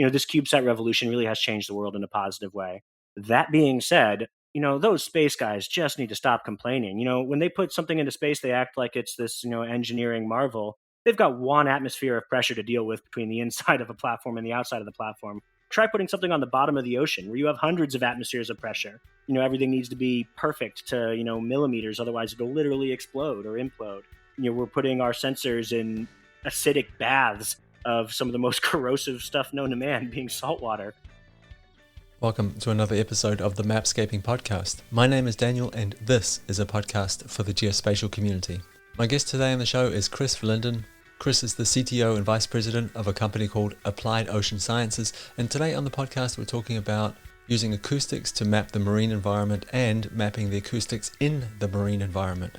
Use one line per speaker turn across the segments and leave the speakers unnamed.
this CubeSat revolution really has changed the world in a positive way. That being said, those space guys just need to stop complaining. When they put something into space, they act like it's this, engineering marvel. They've got one atmosphere of pressure to deal with between the inside of a platform and the outside of the platform. Try putting something on the bottom of the ocean where you have hundreds of atmospheres of pressure. Everything needs to be perfect to, millimeters, otherwise it'll literally explode or implode. We're putting our sensors in acidic baths of some of the most corrosive stuff known to man, being salt water.
Welcome to another episode of the Mapscaping Podcast. My name is Daniel and this is a podcast for the geospatial community. My guest today on the show is Chris Verlinden. Chris is the CTO and Vice President of a company called Applied Ocean Sciences, and today on the podcast we're talking about using acoustics to map the marine environment and mapping the acoustics in the marine environment.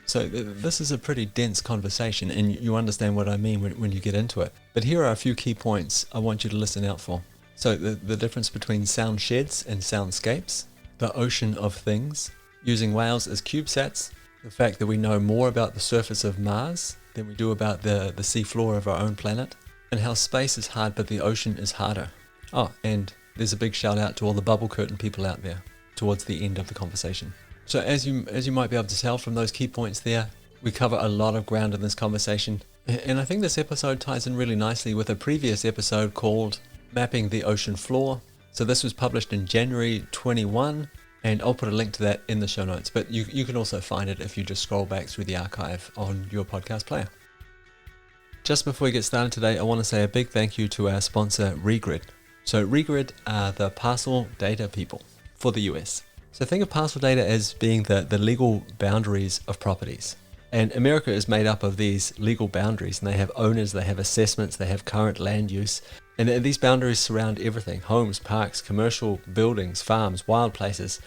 So this is a pretty dense conversation and you understand what I mean when you get into it. But here are a few key points I want you to listen out for. So the difference between soundsheds and soundscapes, the ocean of things, using whales as CubeSats, the fact that we know more about the surface of Mars than we do about the seafloor of our own planet, and how space is hard but the ocean is harder. Oh, and there's a big shout out to all the bubble curtain people out there towards the end of the conversation. So as you might be able to tell from those key points there, we cover a lot of ground in this conversation. And I think this episode ties in really nicely with a previous episode called Mapping the Ocean Floor. So this was published in January 21, and I'll put a link to that in the show notes, but you can also find it if you just scroll back through the archive on your podcast player. Just before we get started today, I want to say a big thank you to our sponsor, Regrid. So Regrid are the parcel data people for the US. So think of parcel data as being the legal boundaries of properties. And America is made up of these legal boundaries, and they have owners, they have assessments, they have current land use. And these boundaries surround everything: homes, parks, commercial buildings, farms, wild places,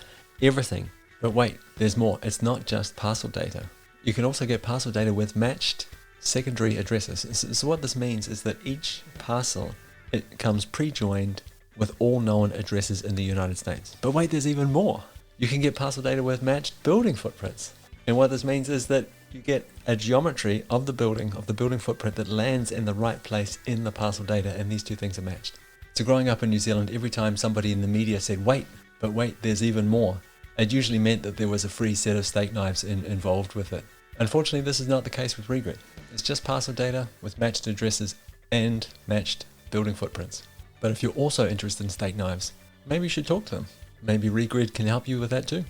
everything. But wait, there's more. It's not just parcel data. You can also get parcel data with matched secondary addresses. So what this means is that each parcel, it comes pre-joined with all known addresses in the United States. But wait, there's even more. You can get parcel data with matched building footprints. And what this means is that you get a geometry of the building footprint that lands in the right place in the parcel data, and these two things are matched. So growing up in New Zealand, every time somebody in the media said, wait, there's even more, it usually meant that there was a free set of steak knives involved with it. Unfortunately, this is not the case with Regrid. It's just parcel data with matched addresses and matched building footprints. But if you're also interested in steak knives, maybe you should talk to them. Maybe Regrid can help you with that too.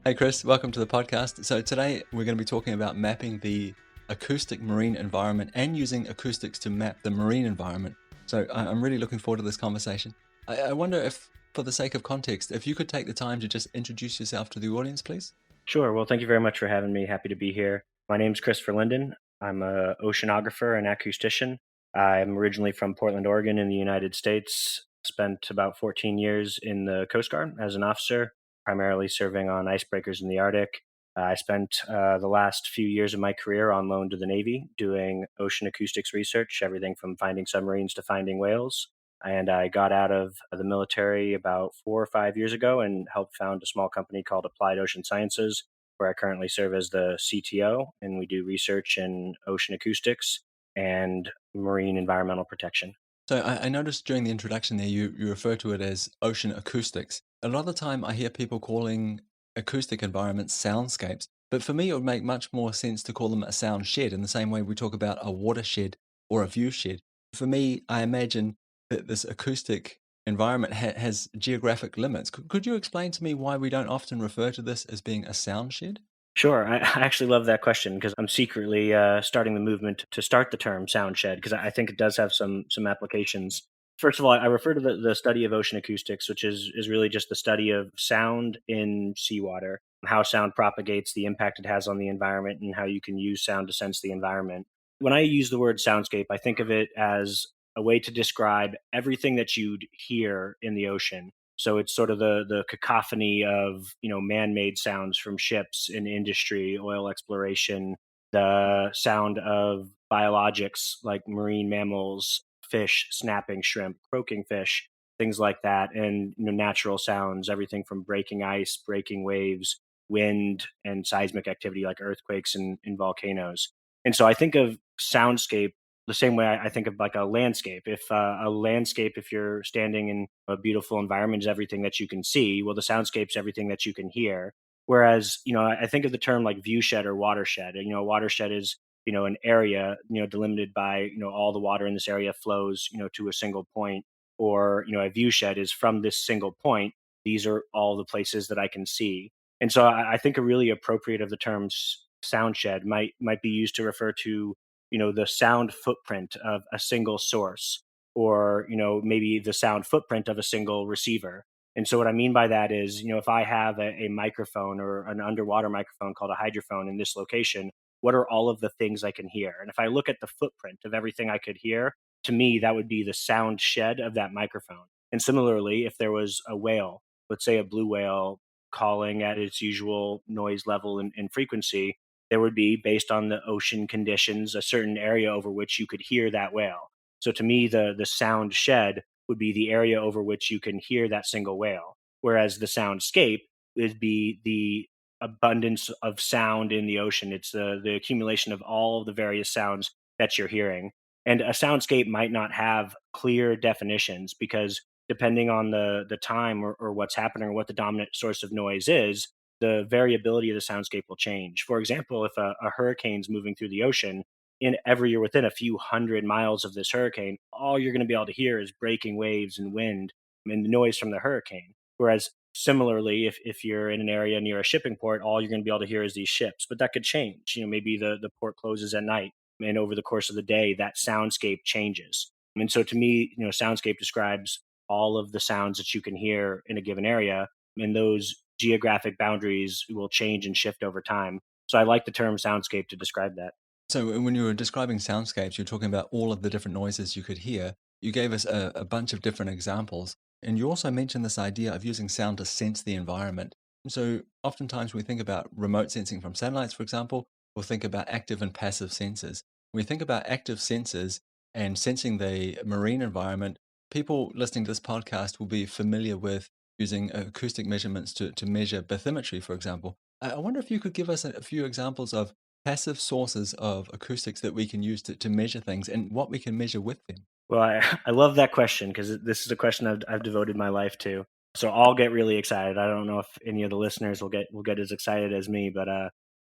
Hey Chris, welcome to the podcast. So today we're going to be talking about mapping the acoustic marine environment and using acoustics to map the marine environment. So I'm really looking forward to this conversation. I wonder if, for the sake of context, if you could take the time to just introduce yourself to the audience, please.
Sure. Well, thank you very much for having me. Happy to be here. My name's Chris Verlinden. I'm an oceanographer and acoustician. I'm originally from Portland, Oregon in the United States. Spent about 14 years in the Coast Guard as an officer, primarily serving on icebreakers in the Arctic. I spent the last few years of my career on loan to the Navy doing ocean acoustics research, everything from finding submarines to finding whales. And I got out of the military about 4 or 5 years ago and helped found a small company called Applied Ocean Sciences, where I currently serve as the CTO, and we do research in ocean acoustics and marine environmental protection.
So I noticed during the introduction there, you refer to it as ocean acoustics. A lot of the time I hear people calling acoustic environments soundscapes, but for me it would make much more sense to call them a sound shed in the same way we talk about a watershed or a view shed. For me, I imagine that this acoustic environment has geographic limits. Could you explain to me why we don't often refer to this as being a sound shed?
Sure. I actually love that question because I'm secretly starting the movement to start the term soundshed because I think it does have some applications. First of all, I refer to the study of ocean acoustics, which is really just the study of sound in seawater, how sound propagates, the impact it has on the environment, and how you can use sound to sense the environment. When I use the word soundscape, I think of it as a way to describe everything that you'd hear in the ocean. So it's sort of the cacophony of man-made sounds from ships in industry, oil exploration, the sound of biologics like marine mammals, fish snapping, shrimp, croaking fish, things like that, and natural sounds, everything from breaking ice, breaking waves, wind, and seismic activity like earthquakes and volcanoes. And so I think of soundscape the same way I think of like a landscape. If a landscape, if you're standing in a beautiful environment, is everything that you can see. Well, the soundscape's everything that you can hear. Whereas, I think of the term like viewshed or watershed. A watershed is, an area, delimited by, all the water in this area flows, to a single point. Or, a viewshed is from this single point. These are all the places that I can see. And so I think a really appropriate of the terms soundshed might be used to refer to, the sound footprint of a single source, or maybe the sound footprint of a single receiver. And so what I mean by that is, if I have a microphone or an underwater microphone called a hydrophone in this location, what are all of the things I can hear? And if I look at the footprint of everything I could hear, to me that would be the sound shed of that microphone. And similarly, if there was a whale, let's say a blue whale, calling at its usual noise level and frequency, there would be, based on the ocean conditions, a certain area over which you could hear that whale. So to me, the sound shed would be the area over which you can hear that single whale, whereas the soundscape would be the abundance of sound in the ocean. It's the accumulation of all of the various sounds that you're hearing. And a soundscape might not have clear definitions because depending on the time, or what's happening, or what the dominant source of noise is, the variability of the soundscape will change. For example, if a hurricane's moving through the ocean, in ever you're within a few hundred miles of this hurricane, all you're going to be able to hear is breaking waves and wind and the noise from the hurricane. Whereas similarly, if you're in an area near a shipping port, all you're going to be able to hear is these ships. But that could change. Maybe the port closes at night, and over the course of the day, that soundscape changes. And so to me, soundscape describes all of the sounds that you can hear in a given area, and those geographic boundaries will change and shift over time. So I like the term soundscape to describe that.
So when you were describing soundscapes, you're talking about all of the different noises you could hear. You gave us a bunch of different examples, and you also mentioned this idea of using sound to sense the environment. So oftentimes we think about remote sensing from satellites, for example, we'll think about active and passive sensors. When we think about active sensors and sensing the marine environment, people listening to this podcast will be familiar with using acoustic measurements to measure bathymetry, for example. I wonder if you could give us a few examples of passive sources of acoustics that we can use to measure things and what we can measure with them.
Well, I love that question because this is a question I've devoted my life to. So I'll get really excited. I don't know if any of the listeners will get as excited as me, but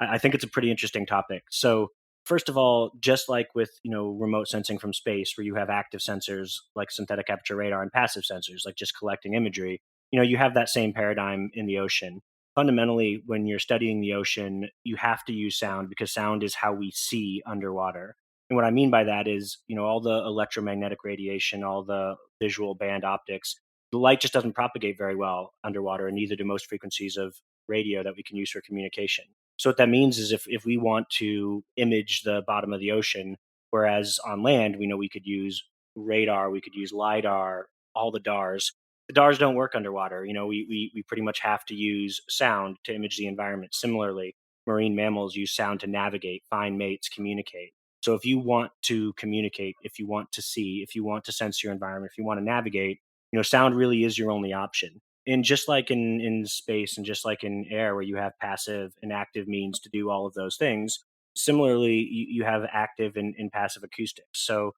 I think it's a pretty interesting topic. So first of all, just like with remote sensing from space, where you have active sensors like synthetic aperture radar and passive sensors like just collecting imagery, you have that same paradigm in the ocean. Fundamentally, when you're studying the ocean, you have to use sound because sound is how we see underwater. And what I mean by that is, all the electromagnetic radiation, all the visual band optics, the light just doesn't propagate very well underwater, and neither do most frequencies of radio that we can use for communication. So what that means is if we want to image the bottom of the ocean, whereas on land, we know we could use radar, we could use LIDAR, all the DARs don't work underwater. We pretty much have to use sound to image the environment. Similarly, marine mammals use sound to navigate, find mates, communicate. So if you want to communicate, if you want to see, if you want to sense your environment, if you want to navigate, sound really is your only option. And just like in space and just like in air, where you have passive and active means to do all of those things, similarly, you have active and passive acoustics. So,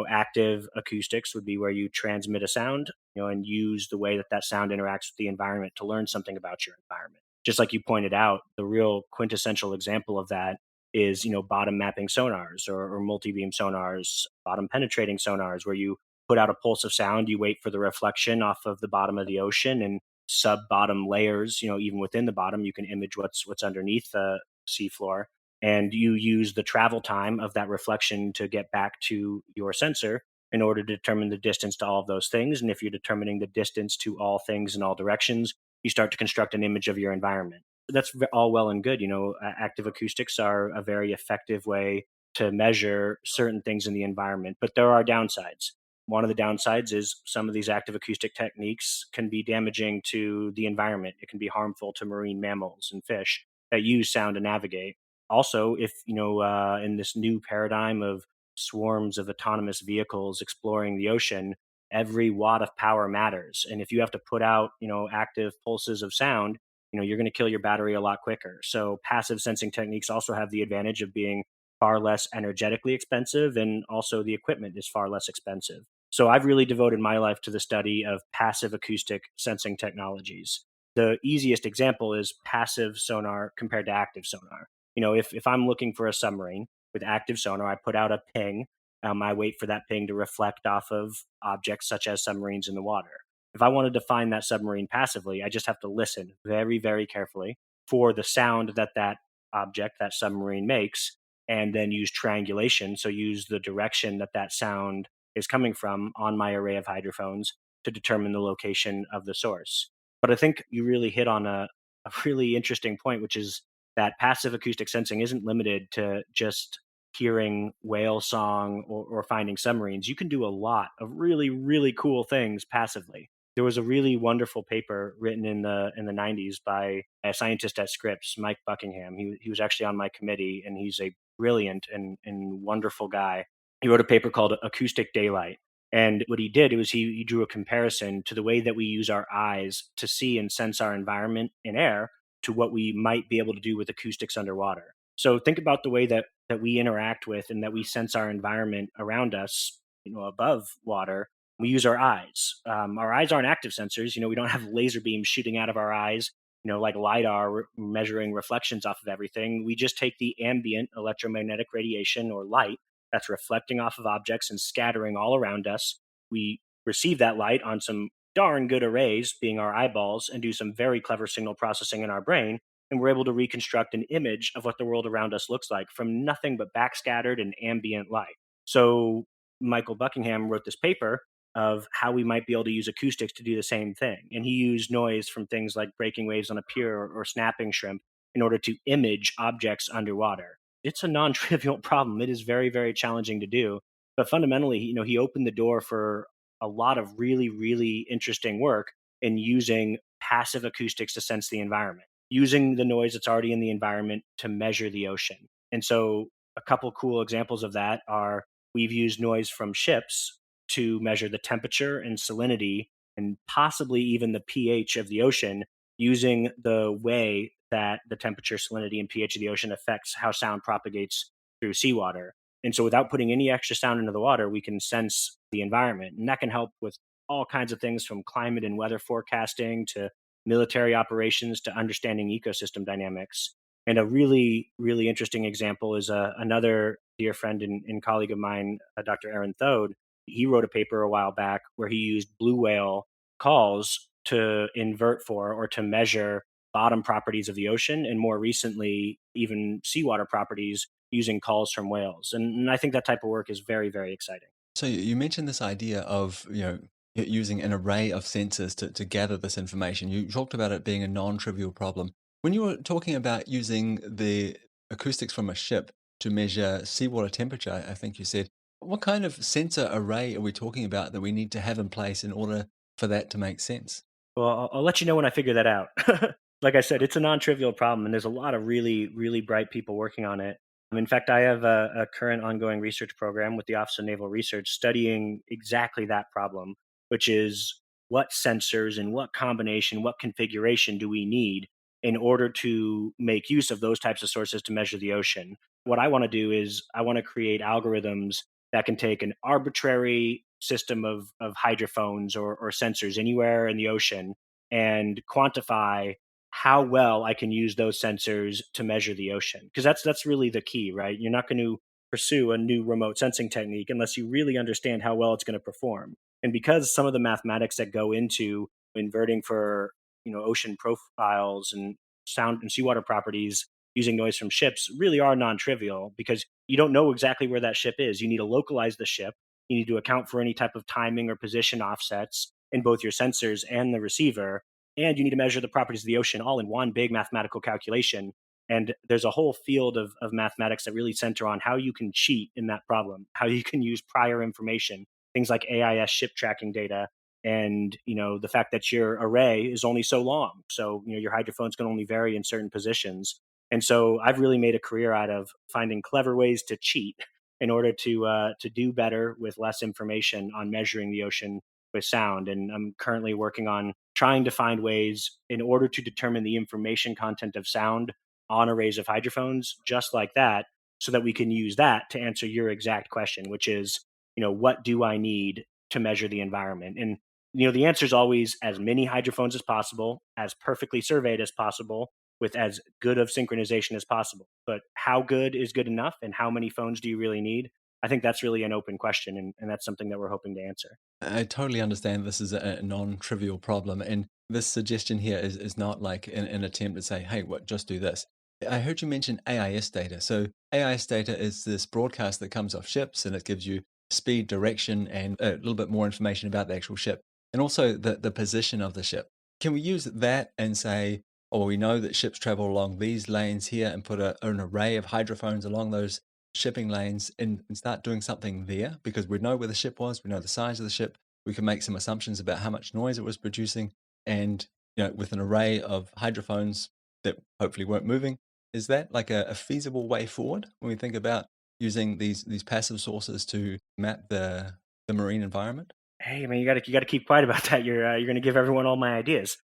active acoustics would be where you transmit a sound, and use the way that that sound interacts with the environment to learn something about your environment. Just like you pointed out, the real quintessential example of that is bottom mapping sonars, or multi-beam sonars, bottom penetrating sonars, where you put out a pulse of sound, you wait for the reflection off of the bottom of the ocean, and sub bottom layers, even within the bottom, you can image what's underneath the seafloor, and you use the travel time of that reflection to get back to your sensor in order to determine the distance to all of those things. And if you're determining the distance to all things in all directions, you start to construct an image of your environment. That's all well and good. Active acoustics are a very effective way to measure certain things in the environment, but there are downsides. One of the downsides is some of these active acoustic techniques can be damaging to the environment. It can be harmful to marine mammals and fish that use sound to navigate. Also, if in this new paradigm of swarms of autonomous vehicles exploring the ocean, every watt of power matters. And if you have to put out active pulses of sound, you're going to kill your battery a lot quicker. So passive sensing techniques also have the advantage of being far less energetically expensive, and also the equipment is far less expensive. So I've really devoted my life to the study of passive acoustic sensing technologies. The easiest example is passive sonar compared to active sonar. If I'm looking for a submarine with active sonar, I put out a ping. I wait for that ping to reflect off of objects such as submarines in the water. If I wanted to find that submarine passively, I just have to listen very, very carefully for the sound that that object, that submarine makes, and then use triangulation. So use the direction that that sound is coming from on my array of hydrophones to determine the location of the source. But I think you really hit on a really interesting point, which is that passive acoustic sensing isn't limited to just hearing whale song or finding submarines. You can do a lot of really, really cool things passively. There was a really wonderful paper written in the 90s by a scientist at Scripps, Mike Buckingham. He was actually on my committee, and he's a brilliant and wonderful guy. He wrote a paper called Acoustic Daylight. And what he did was he drew a comparison to the way that we use our eyes to see and sense our environment in air to what we might be able to do with acoustics underwater. So think about the way that we interact with and that we sense our environment around us, above water. We use our eyes. Our eyes aren't active sensors. We don't have laser beams shooting out of our eyes, like LiDAR measuring reflections off of everything. We just take the ambient electromagnetic radiation or light that's reflecting off of objects and scattering all around us. We receive that light on some darn good arrays, being our eyeballs, and do some very clever signal processing in our brain. And we're able to reconstruct an image of what the world around us looks like from nothing but backscattered and ambient light. So Michael Buckingham wrote this paper of how we might be able to use acoustics to do the same thing. And he used noise from things like breaking waves on a pier or snapping shrimp in order to image objects underwater. It's a non-trivial problem. It is very, very challenging to do. But fundamentally, he opened the door for a lot of really, really interesting work in using passive acoustics to sense the environment, using the noise that's already in the environment to measure the ocean. And so a couple cool examples of that are we've used noise from ships to measure the temperature and salinity and possibly even the pH of the ocean using the way that the temperature, salinity, and pH of the ocean affects how sound propagates through seawater. And so without putting any extra sound into the water, we can sense the environment. And that can help with all kinds of things from climate and weather forecasting to military operations to understanding ecosystem dynamics. And a really, really interesting example is another dear friend and colleague of mine, Dr. Aaron Thode. He wrote a paper a while back where he used blue whale calls to invert for or to measure bottom properties of the ocean, and more recently, even seawater properties using calls from whales. And I think that type of work is very, very exciting.
So you mentioned this idea of, using an array of sensors to gather this information. You talked about it being a non-trivial problem. When you were talking about using the acoustics from a ship to measure seawater temperature, I think you said, what kind of sensor array are we talking about that we need to have in place in order for that to make sense?
Well, I'll let you know when I figure that out. Like I said, it's a non-trivial problem, and there's a lot of really, really bright people working on it. In fact, I have a current ongoing research program with the Office of Naval Research studying exactly that problem, which is what sensors and what combination, what configuration do we need in order to make use of those types of sources to measure the ocean? What I want to do is I want to create algorithms that can take an arbitrary system of hydrophones or sensors anywhere in the ocean and quantify how well I can use those sensors to measure the ocean. Because that's really the key, right? You're not going to pursue a new remote sensing technique unless you really understand how well it's going to perform. And because some of the mathematics that go into inverting for ocean profiles and sound and seawater properties using noise from ships really are non-trivial because you don't know exactly where that ship is. You need to localize the ship. You need to account for any type of timing or position offsets in both your sensors and the receiver. And you need to measure the properties of the ocean all in one big mathematical calculation. And there's a whole field of mathematics that really center on how you can cheat in that problem, how you can use prior information, things like AIS ship tracking data, and the fact that your array is only so long. So your hydrophones can only vary in certain positions. And so I've really made a career out of finding clever ways to cheat in order to do better with less information on measuring the ocean with sound. And I'm currently working on trying to find ways in order to determine the information content of sound on arrays of hydrophones, just like that, so that we can use that to answer your exact question, which is, what do I need to measure the environment? And the answer is always as many hydrophones as possible, as perfectly surveyed as possible, with as good of synchronization as possible. But how good is good enough, and how many phones do you really need? I think that's really an open question, and that's something that we're hoping to answer.
I totally understand this is a non-trivial problem, and this suggestion here is not like an attempt to say, hey, what, just do this. I heard you mention AIS data. So AIS data is this broadcast that comes off ships, and it gives you speed, direction, and a little bit more information about the actual ship, and also the position of the ship. Can we use that and say, oh, we know that ships travel along these lanes here, and put an array of hydrophones along those shipping lanes, and start doing something there, because we know where the ship was, we know the size of the ship, we can make some assumptions about how much noise it was producing, and with an array of hydrophones that hopefully weren't moving, is that like a feasible way forward when we think about using these passive sources to map the marine environment?
Hey, man, you got to keep quiet about that. You're going to give everyone all my ideas.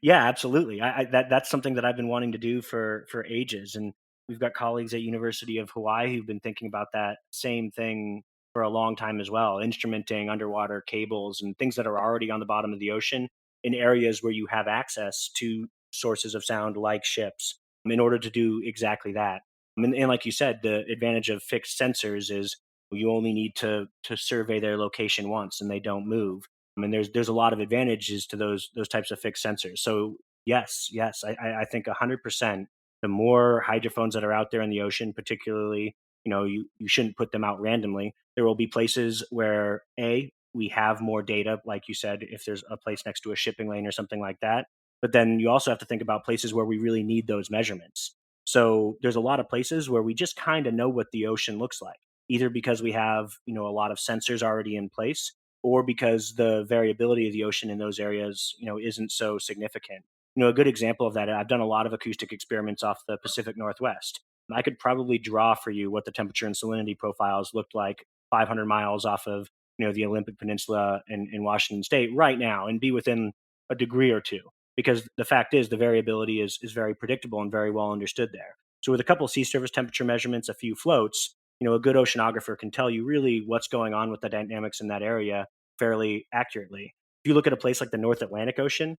Yeah, absolutely. That's something that I've been wanting to do for ages, and we've got colleagues at University of Hawaii who've been thinking about that same thing for a long time as well, instrumenting underwater cables and things that are already on the bottom of the ocean in areas where you have access to sources of sound like ships, in order to do exactly that. And like you said, the advantage of fixed sensors is you only need to survey their location once and they don't move. I mean, there's a lot of advantages to those types of fixed sensors. So yes, yes, I think 100%. The more hydrophones that are out there in the ocean, particularly, you shouldn't put them out randomly. There will be places where we have more data, like you said, if there's a place next to a shipping lane or something like that. But then you also have to think about places where we really need those measurements. So there's a lot of places where we just kind of know what the ocean looks like, either because we have, a lot of sensors already in place, or because the variability of the ocean in those areas, isn't so significant. A good example of that, I've done a lot of acoustic experiments off the Pacific Northwest. I could probably draw for you what the temperature and salinity profiles looked like 500 miles off of, the Olympic Peninsula in Washington State right now, and be within a degree or two. Because the fact is, the variability is very predictable and very well understood there. So with a couple of sea surface temperature measurements, a few floats, a good oceanographer can tell you really what's going on with the dynamics in that area fairly accurately. If you look at a place like the North Atlantic Ocean,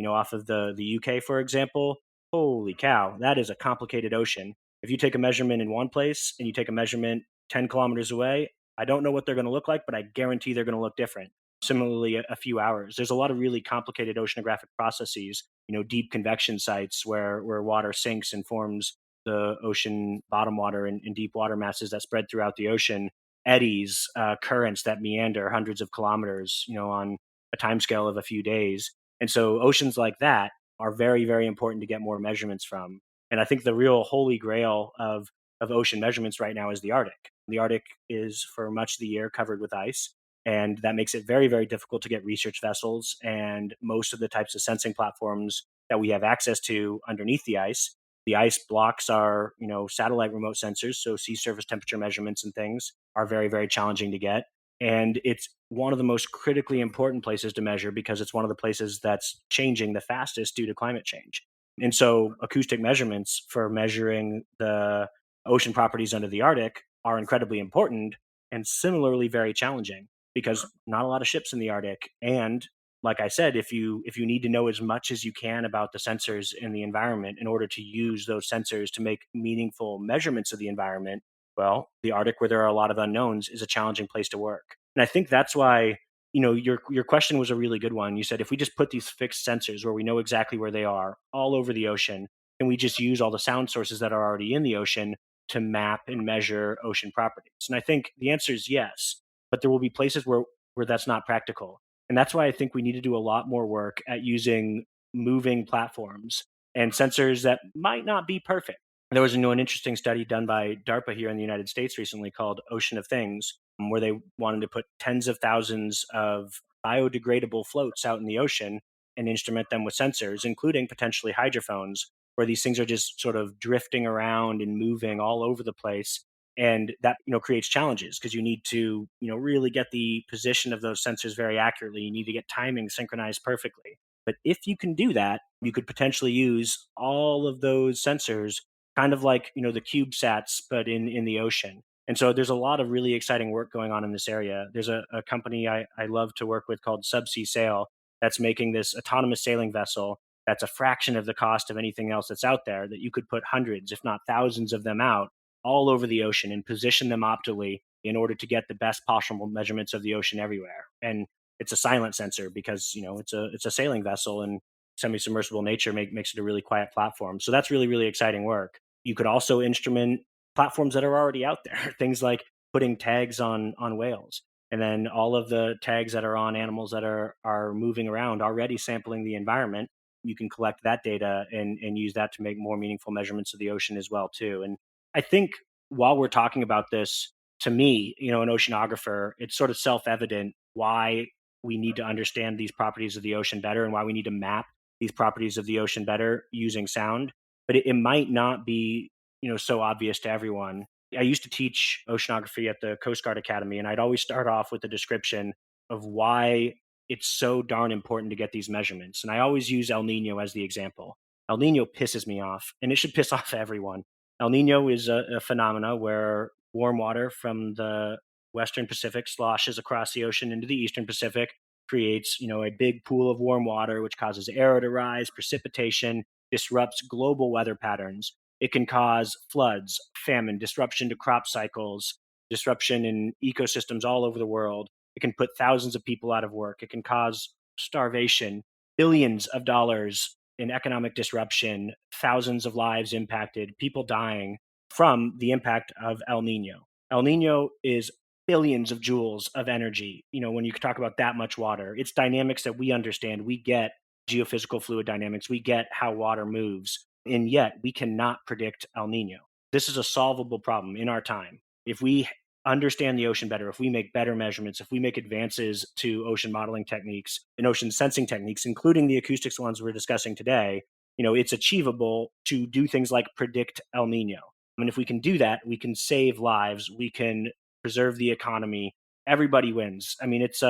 off of the UK, for example, holy cow, that is a complicated ocean. If you take a measurement in one place and you take a measurement 10 kilometers away, I don't know what they're going to look like, but I guarantee they're going to look different. Similarly, a few hours. There's a lot of really complicated oceanographic processes, deep convection sites where water sinks and forms the ocean bottom water and deep water masses that spread throughout the ocean, eddies, currents that meander hundreds of kilometers, on a time scale of a few days. And so oceans like that are very, very important to get more measurements from. And I think the real holy grail of ocean measurements right now is the Arctic. The Arctic is for much of the year covered with ice. And that makes it very, very difficult to get research vessels and most of the types of sensing platforms that we have access to underneath the ice. The ice blocks our, satellite remote sensors, so sea surface temperature measurements and things are very, very challenging to get. And it's one of the most critically important places to measure because it's one of the places that's changing the fastest due to climate change. And so acoustic measurements for measuring the ocean properties under the Arctic are incredibly important and similarly very challenging because not a lot of ships in the Arctic. And like I said, if you need to know as much as you can about the sensors in the environment in order to use those sensors to make meaningful measurements of the environment, well, the Arctic, where there are a lot of unknowns, is a challenging place to work. And I think that's why, your question was a really good one. You said if we just put these fixed sensors where we know exactly where they are all over the ocean, and we just use all the sound sources that are already in the ocean to map and measure ocean properties. And I think the answer is yes, but there will be places where that's not practical. And that's why I think we need to do a lot more work at using moving platforms and sensors that might not be perfect. There was an interesting study done by DARPA here in the United States recently called Ocean of Things, where they wanted to put tens of thousands of biodegradable floats out in the ocean and instrument them with sensors, including potentially hydrophones, where these things are just sort of drifting around and moving all over the place. And that creates challenges because you need to really get the position of those sensors very accurately. You need to get timing synchronized perfectly. But if you can do that, you could potentially use all of those sensors kind of like, the CubeSats, but in the ocean. And so there's a lot of really exciting work going on in this area. There's a company I love to work with called Subsea Sail that's making this autonomous sailing vessel that's a fraction of the cost of anything else that's out there, that you could put hundreds, if not thousands of them out all over the ocean and position them optimally in order to get the best possible measurements of the ocean everywhere. And it's a silent sensor because, it's a sailing vessel, and semi-submersible nature makes it a really quiet platform. So that's really, really exciting work. You could also instrument platforms that are already out there, things like putting tags on whales, and then all of the tags that are on animals that are moving around, already sampling the environment. You can collect that data and use that to make more meaningful measurements of the ocean as well too. And I think while we're talking about this, to me, an oceanographer, it's sort of self-evident why we need to understand these properties of the ocean better and why we need to map these properties of the ocean better using sound. But it might not be, so obvious to everyone. I used to teach oceanography at the Coast Guard Academy, and I'd always start off with a description of why it's so darn important to get these measurements. And I always use El Nino as the example. El Nino pisses me off, and it should piss off everyone. El Nino is a phenomena where warm water from the Western Pacific sloshes across the ocean into the Eastern Pacific, creates, a big pool of warm water, which causes air to rise, precipitation, disrupts global weather patterns. It can cause floods, famine, disruption to crop cycles, disruption in ecosystems all over the world. It can put thousands of people out of work. It can cause starvation, billions of dollars in economic disruption, thousands of lives impacted, people dying from the impact of El Nino. El Nino is billions of joules of energy. When you talk about that much water, it's dynamics that we understand. We get geophysical fluid dynamics, we get how water moves, and yet we cannot predict El Nino. This is a solvable problem in our time. If we understand the ocean better, if we make better measurements, if we make advances to ocean modeling techniques and ocean sensing techniques, including the acoustics ones we're discussing today, it's achievable to do things like predict El Nino. I mean, if we can do that, we can save lives, we can preserve the economy. Everybody wins. I mean, if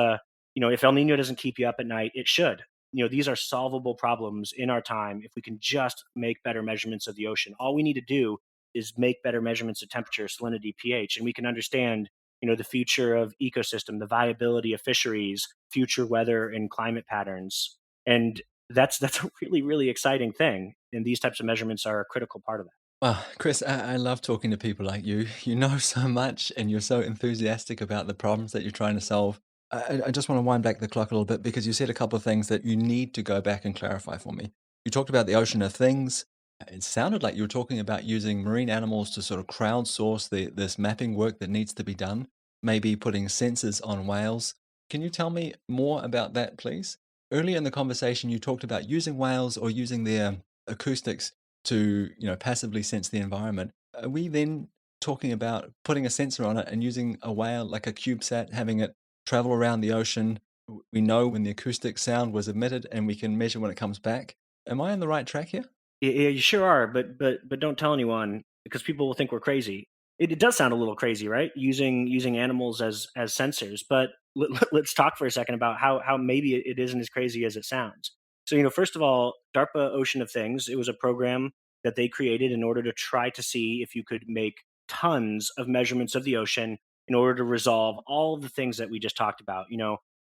El Nino doesn't keep you up at night, it should. These are solvable problems in our time if we can just make better measurements of the ocean. All we need to do is make better measurements of temperature, salinity, pH, and we can understand, the future of ecosystem, the viability of fisheries, future weather and climate patterns. And that's a really, really exciting thing. And these types of measurements are a critical part of that.
Well, Chris, I love talking to people like you. You know so much and you're so enthusiastic about the problems that you're trying to solve. I just want to wind back the clock a little bit because you said a couple of things that you need to go back and clarify for me. You talked about the ocean of things. It sounded like you were talking about using marine animals to sort of crowdsource this mapping work that needs to be done, maybe putting sensors on whales. Can you tell me more about that, please? Earlier in the conversation, you talked about using whales or using their acoustics to passively sense the environment. Are we then talking about putting a sensor on it and using a whale like a CubeSat, having it travel around the ocean? We know when the acoustic sound was emitted, and we can measure when it comes back. Am I on the right track here?
Yeah, you sure are, but don't tell anyone because people will think we're crazy. It does sound a little crazy, right? Using animals as sensors, but let's talk for a second about how maybe it isn't as crazy as it sounds. So, first of all, DARPA Ocean of Things, it was a program that they created in order to try to see if you could make tons of measurements of the ocean in order to resolve all of the things that we just talked about.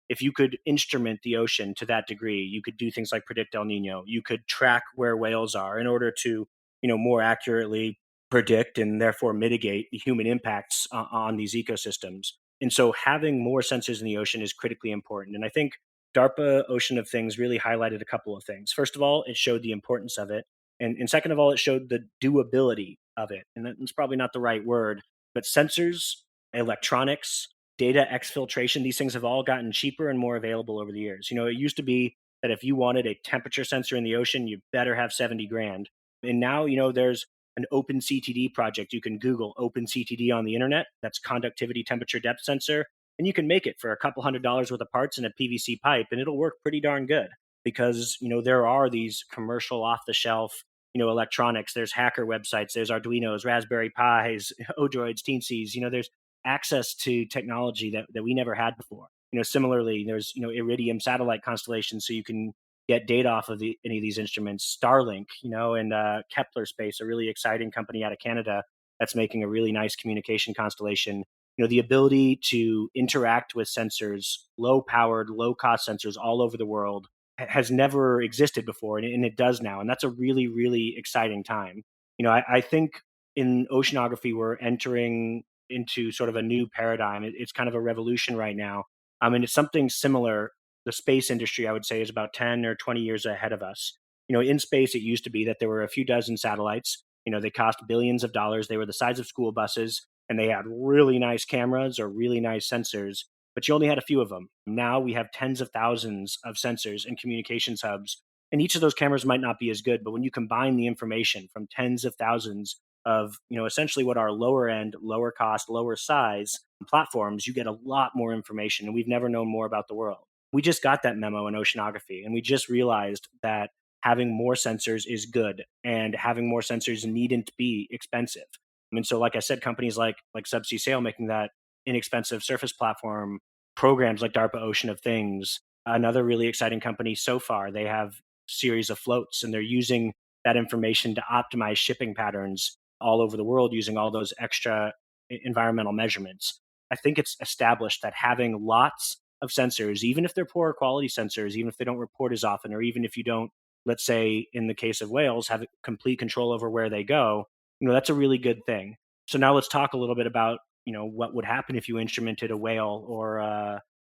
If you could instrument the ocean to that degree, you could do things like predict El Nino. You could track where whales are in order to, more accurately predict and therefore mitigate the human impacts on these ecosystems. And so having more sensors in the ocean is critically important. And I think DARPA Ocean of Things really highlighted a couple of things. First of all, it showed the importance of it. And second of all, it showed the doability of it. And that's probably not the right word, but sensors, electronics, data exfiltration, these things have all gotten cheaper and more available over the years. It used to be that if you wanted a temperature sensor in the ocean, you better have 70 grand. And now, there's an open CTD project. You can Google open CTD on the internet. That's conductivity temperature depth sensor. And you can make it for a couple $100s worth of parts and a PVC pipe, and it'll work pretty darn good because, there are these commercial off the shelf, electronics. There's hacker websites, there's Arduinos, Raspberry Pis, Odroids, Teensies. There's access to technology that we never had before. Similarly, there's, Iridium satellite constellations, so you can get data off of any of these instruments. Starlink, and Kepler Space, a really exciting company out of Canada that's making a really nice communication constellation. The ability to interact with sensors, low powered, low cost sensors all over the world has never existed before, and it does now. And that's a really, really exciting time. I think in oceanography, we're entering into sort of a new paradigm. It's kind of a revolution right now. I mean, it's something similar. The space industry, I would say, is about 10 or 20 years ahead of us. In space, it used to be that there were a few dozen satellites. They cost billions of dollars. They were the size of school buses, and they had really nice cameras or really nice sensors, but you only had a few of them. Now we have tens of thousands of sensors and communications hubs, and each of those cameras might not be as good, but when you combine the information from tens of thousands of, essentially what are lower end, lower cost, lower size platforms, you get a lot more information, and we've never known more about the world. We just got that memo in oceanography, and we just realized that having more sensors is good, and having more sensors needn't be expensive. I mean, so like I said, companies like Subsea Sail making that inexpensive surface platform, programs like DARPA Ocean of Things, another really exciting company so far. They have series of floats, and they're using that information to optimize shipping patterns all over the world using all those extra environmental measurements. I think it's established that having lots of sensors, even if they're poorer quality sensors, even if they don't report as often, or even if you don't, let's say in the case of whales, have complete control over where they go, that's a really good thing. So now let's talk a little bit about, what would happen if you instrumented a whale or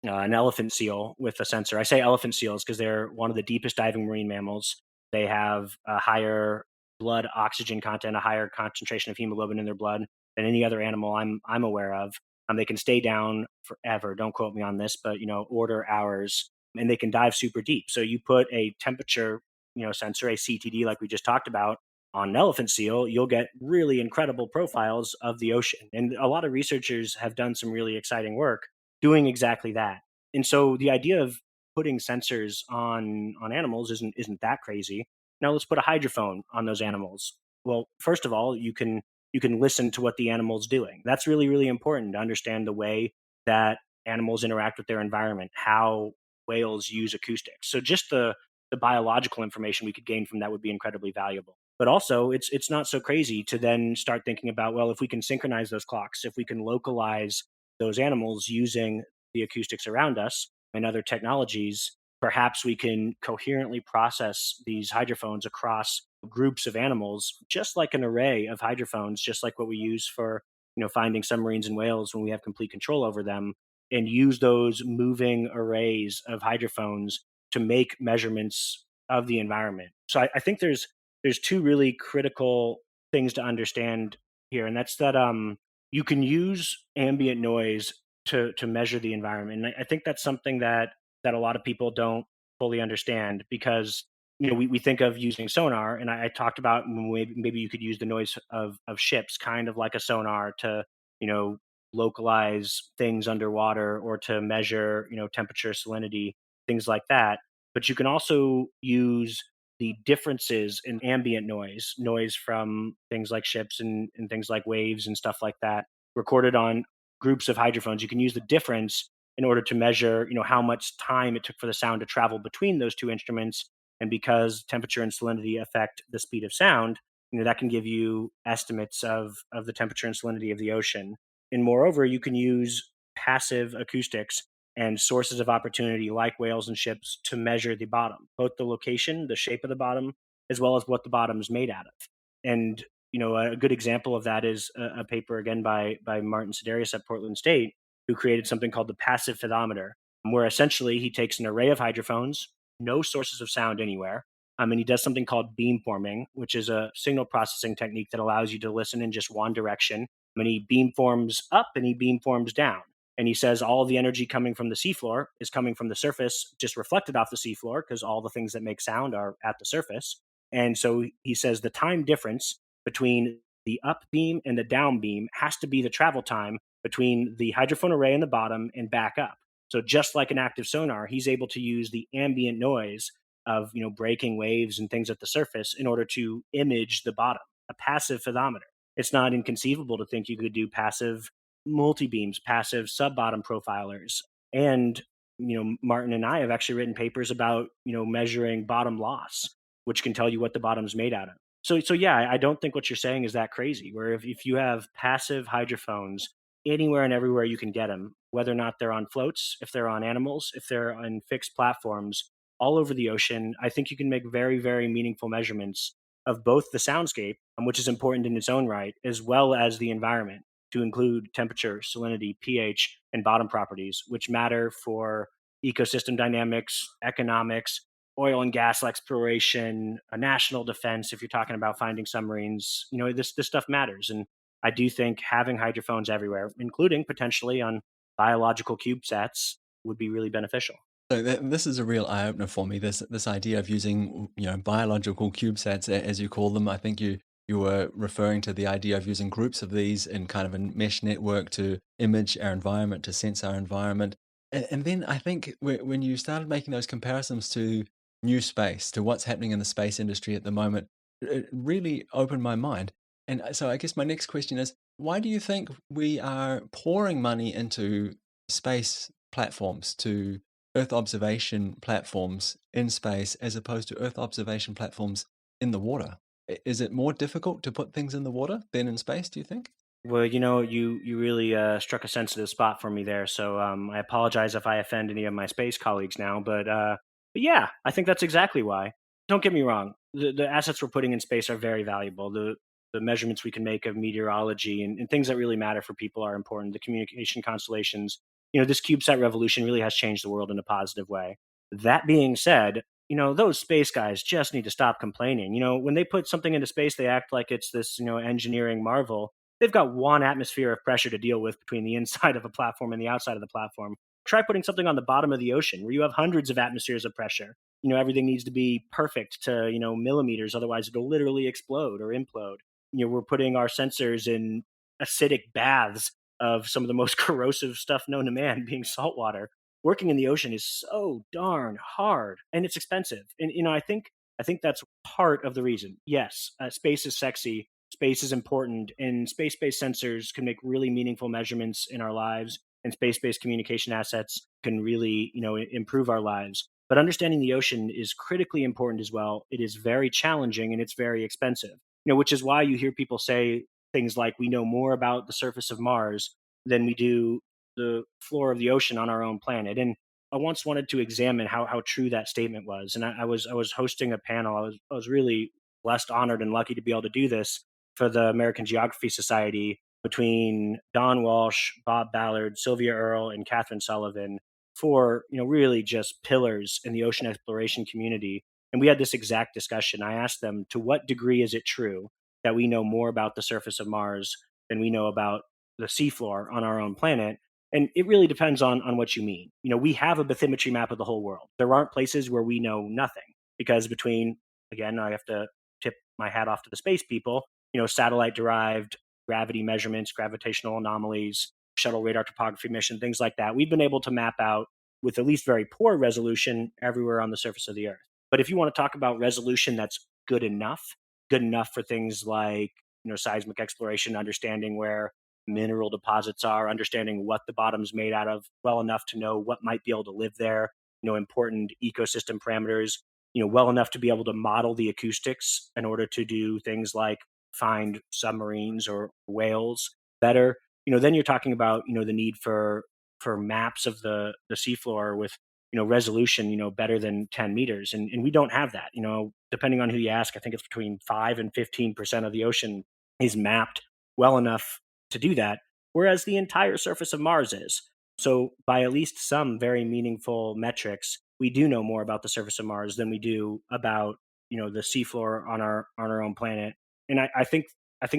an elephant seal with a sensor. I say elephant seals because they're one of the deepest diving marine mammals. They have a higher blood oxygen content, a higher concentration of hemoglobin in their blood than any other animal I'm aware of. They can stay down forever. Don't quote me on this, but order hours, and they can dive super deep. So you put a temperature, sensor, a CTD, like we just talked about, on an elephant seal, you'll get really incredible profiles of the ocean. And a lot of researchers have done some really exciting work doing exactly that. And so the idea of putting sensors on animals isn't that crazy. Now let's put a hydrophone on those animals. Well, first of all, you can listen to what the animal's doing. That's really, really important to understand the way that animals interact with their environment, how whales use acoustics. So just the biological information we could gain from that would be incredibly valuable. But also, it's not so crazy to then start thinking about, well, if we can synchronize those clocks, if we can localize those animals using the acoustics around us and other technologies, perhaps we can coherently process these hydrophones across groups of animals, just like an array of hydrophones, just like what we use for finding submarines and whales when we have complete control over them, and use those moving arrays of hydrophones to make measurements of the environment. So I think there's two really critical things to understand here, and that's that you can use ambient noise to measure the environment. And I think that's something that a lot of people don't fully understand because we think of using sonar, and I talked about maybe you could use the noise of ships, kind of like a sonar to you know localize things underwater or to measure temperature, salinity, things like that. But you can also use the differences in ambient noise from things like ships and things like waves and stuff like that, recorded on groups of hydrophones. You can use the difference in order to measure, how much time it took for the sound to travel between those two instruments. And because temperature and salinity affect the speed of sound, that can give you estimates of the temperature and salinity of the ocean. And moreover, you can use passive acoustics and sources of opportunity like whales and ships to measure the bottom, both the location, the shape of the bottom, as well as what the bottom is made out of. And a good example of that is a paper again by Martin Sidarius at Portland State, who created something called the passive fathometer, where essentially he takes an array of hydrophones, no sources of sound anywhere, and he does something called beamforming, which is a signal processing technique that allows you to listen in just one direction. He beamforms up and he beamforms down. And he says all the energy coming from the seafloor is coming from the surface, just reflected off the seafloor, because all the things that make sound are at the surface. And so he says the time difference between the up beam and the down beam has to be the travel time between the hydrophone array in the bottom and back up. So just like an active sonar, he's able to use the ambient noise of breaking waves and things at the surface in order to image the bottom, a passive fathometer. It's not inconceivable to think you could do passive multi beams, passive sub bottom profilers. And Martin and I have actually written papers about, measuring bottom loss, which can tell you what the bottom's made out of. So yeah, I don't think what you're saying is that crazy. Where if you have passive hydrophones anywhere and everywhere you can get them, whether or not they're on floats, if they're on animals, if they're on fixed platforms all over the ocean, I think you can make very, very meaningful measurements of both the soundscape, which is important in its own right, as well as the environment, to include temperature, salinity, pH, and bottom properties, which matter for ecosystem dynamics, economics, oil and gas exploration, a national defense. If you're talking about finding submarines, this stuff matters. And I do think having hydrophones everywhere, including potentially on biological CubeSats, would be really beneficial.
So this is a real eye opener for me. This idea of using biological CubeSats, as you call them. I think you were referring to the idea of using groups of these in kind of a mesh network to image our environment, to sense our environment. And then I think when you started making those comparisons to new space, to what's happening in the space industry at the moment, it really opened my mind. And so I guess my next question is, why do you think we are pouring money into space platforms, to Earth observation platforms in space as opposed to Earth observation platforms in the water? Is it more difficult to put things in the water than in space, do you think?
Well, you really struck a sensitive spot for me there. So I apologize if I offend any of my space colleagues now, but yeah, I think that's exactly why. Don't get me wrong; the assets we're putting in space are very valuable. The measurements we can make of meteorology and things that really matter for people are important. The communication constellations, this CubeSat revolution really has changed the world in a positive way. That being said, those space guys just need to stop complaining. When they put something into space, they act like it's this, engineering marvel. They've got one atmosphere of pressure to deal with between the inside of a platform and the outside of the platform. Try putting something on the bottom of the ocean where you have hundreds of atmospheres of pressure. Everything needs to be perfect to, millimeters, otherwise it'll literally explode or implode. We're putting our sensors in acidic baths of some of the most corrosive stuff known to man, being salt water. Working in the ocean is so darn hard and it's expensive. And I think that's part of the reason. Yes, space is sexy, space is important, and space-based sensors can make really meaningful measurements in our lives, and space-based communication assets can really, improve our lives. But understanding the ocean is critically important as well. It is very challenging and it's very expensive. Which is why you hear people say things like, we know more about the surface of Mars than we do the floor of the ocean on our own planet. And I once wanted to examine how true that statement was. And I was hosting a panel. I was really blessed, honored, and lucky to be able to do this for the American Geography Society, between Don Walsh, Bob Ballard, Sylvia Earle, and Catherine Sullivan, for really just pillars in the ocean exploration community. And we had this exact discussion. I asked them, to what degree is it true that we know more about the surface of Mars than we know about the seafloor on our own planet? And it really depends on what you mean. We have a bathymetry map of the whole world. There aren't places where we know nothing, because between, again, I have to tip my hat off to the space people, satellite derived gravity measurements, gravitational anomalies, shuttle radar topography mission, things like that. We've been able to map out with at least very poor resolution everywhere on the surface of the Earth. But if you want to talk about resolution that's good enough for things like, seismic exploration, understanding where mineral deposits are, understanding what the bottom's made out of well enough to know what might be able to live there, important ecosystem parameters, well enough to be able to model the acoustics in order to do things like find submarines or whales better. Then you're talking about, the need for maps of the seafloor with, resolution, better than 10 meters. And we don't have that. Depending on who you ask, I think it's between 5 and 15% of the ocean is mapped well enough to do that, whereas the entire surface of Mars is. So, by at least some very meaningful metrics, we do know more about the surface of Mars than we do about, the seafloor on our own planet. And I think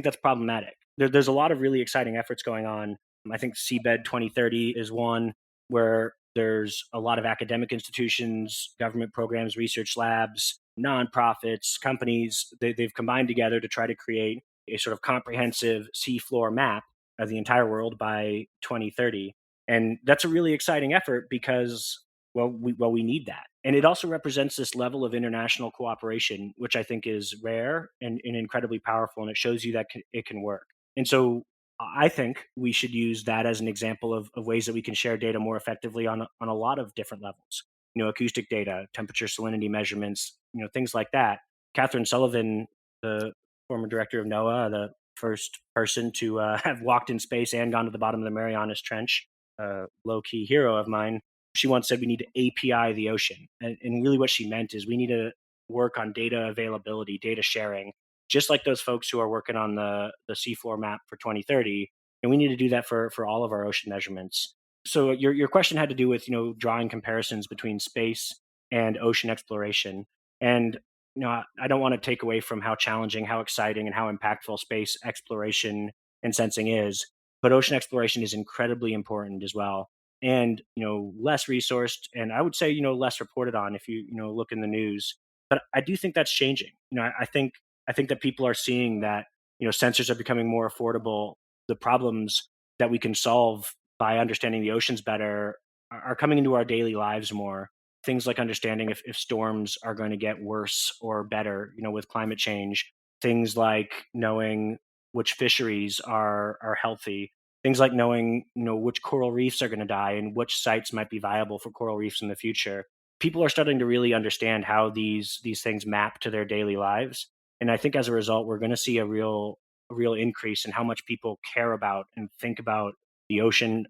that's problematic. There's a lot of really exciting efforts going on. I think Seabed 2030 is one where there's a lot of academic institutions, government programs, research labs, nonprofits, companies. They've combined together to try to create a sort of comprehensive seafloor map of the entire world by 2030. And that's a really exciting effort because, well, we need that. And it also represents this level of international cooperation, which I think is rare and incredibly powerful. And it shows you that it can work. And so I think we should use that as an example of ways that we can share data more effectively on a lot of different levels. Acoustic data, temperature, salinity measurements, things like that. Catherine Sullivan, the former director of NOAA, the first person to have walked in space and gone to the bottom of the Marianas Trench, a low key hero of mine. She once said we need to API the ocean, and really what she meant is we need to work on data availability, data sharing, just like those folks who are working on the seafloor map for 2030, and we need to do that for all of our ocean measurements. So your question had to do with drawing comparisons between space and ocean exploration, and I don't want to take away from how challenging, how exciting, and how impactful space exploration and sensing is, but ocean exploration is incredibly important as well, and less resourced, and I would say less reported on if you look in the news. But I do think that's changing. I think that people are seeing that sensors are becoming more affordable. The problems that we can solve by understanding the oceans better are coming into our daily lives more. Things like understanding if storms are going to get worse or better, with climate change. Things like knowing which fisheries are healthy. Things like knowing which coral reefs are going to die and which sites might be viable for coral reefs in the future. People are starting to really understand how these things map to their daily lives, and I think as a result, we're going to see a real increase in how much people care about and think about the ocean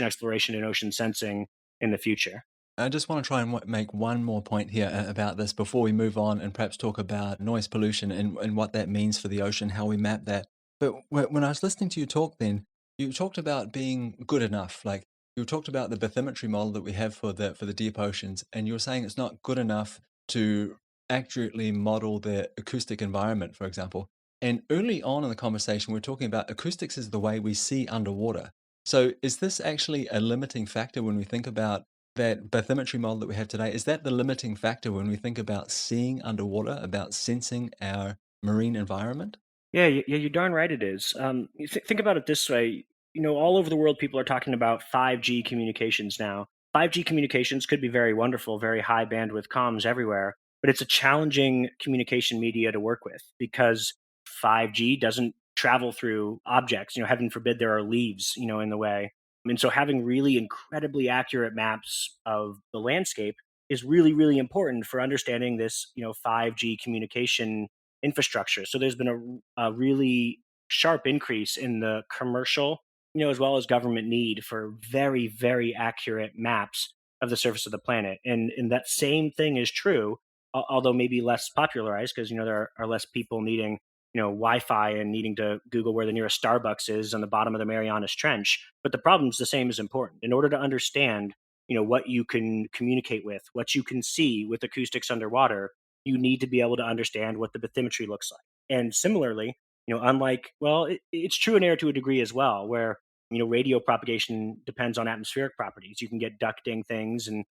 exploration and ocean sensing in the future.
I just want to try and make one more point here about this before we move on and perhaps talk about noise pollution and what that means for the ocean, how we map that. But when I was listening to you talk, then you talked about being good enough. Like you talked about the bathymetry model that we have for the deep oceans, and you were saying it's not good enough to accurately model the acoustic environment, for example. And early on in the conversation, we are talking about acoustics is the way we see underwater. So is this actually a limiting factor when we think about that bathymetry model that we have today, is that the limiting factor when we think about seeing underwater, about sensing our marine environment?
Yeah, yeah, you're darn right it is. Think about it this way. All over the world, people are talking about 5G communications now. 5G communications could be very wonderful, very high bandwidth comms everywhere, but it's a challenging communication media to work with because 5G doesn't travel through objects. Heaven forbid there are leaves, in the way. And so having really incredibly accurate maps of the landscape is really, really important for understanding this, 5G communication infrastructure. So there's been a really sharp increase in the commercial, as well as government need for very, very accurate maps of the surface of the planet. And that same thing is true, although maybe less popularized because there are less people needing Wi-Fi and needing to Google where the nearest Starbucks is on the bottom of the Marianas Trench. But the problem's the same as important. In order to understand what you can communicate with, what you can see with acoustics underwater, you need to be able to understand what the bathymetry looks like. And similarly, unlike, well, it's true in air to a degree as well, where radio propagation depends on atmospheric properties. You can get ducting things, and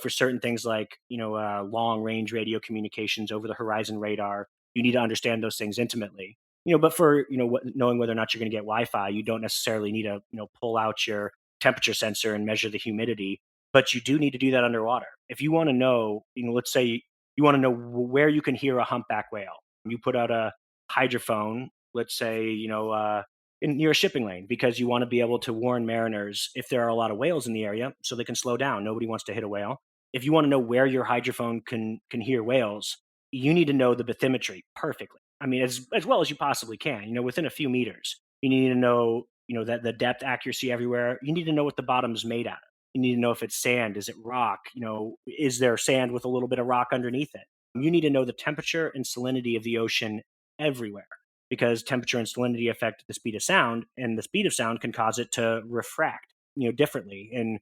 for certain things like long range radio communications over the horizon radar, you need to understand those things intimately. But for knowing whether or not you're going to get Wi-Fi, you don't necessarily need to pull out your temperature sensor and measure the humidity, but you do need to do that underwater. If you want to know, let's say you want to know where you can hear a humpback whale. You put out a hydrophone, let's say, near a shipping lane, because you want to be able to warn mariners if there are a lot of whales in the area so they can slow down. Nobody wants to hit a whale. If you want to know where your hydrophone can hear whales, you need to know the bathymetry perfectly. I mean, as well as you possibly can, within a few meters. You need to know, that the depth accuracy everywhere. You need to know what the bottom is made out of. You need to know if it's sand, is it rock? Is there sand with a little bit of rock underneath it? You need to know the temperature and salinity of the ocean everywhere because temperature and salinity affect the speed of sound, and the speed of sound can cause it to refract, differently and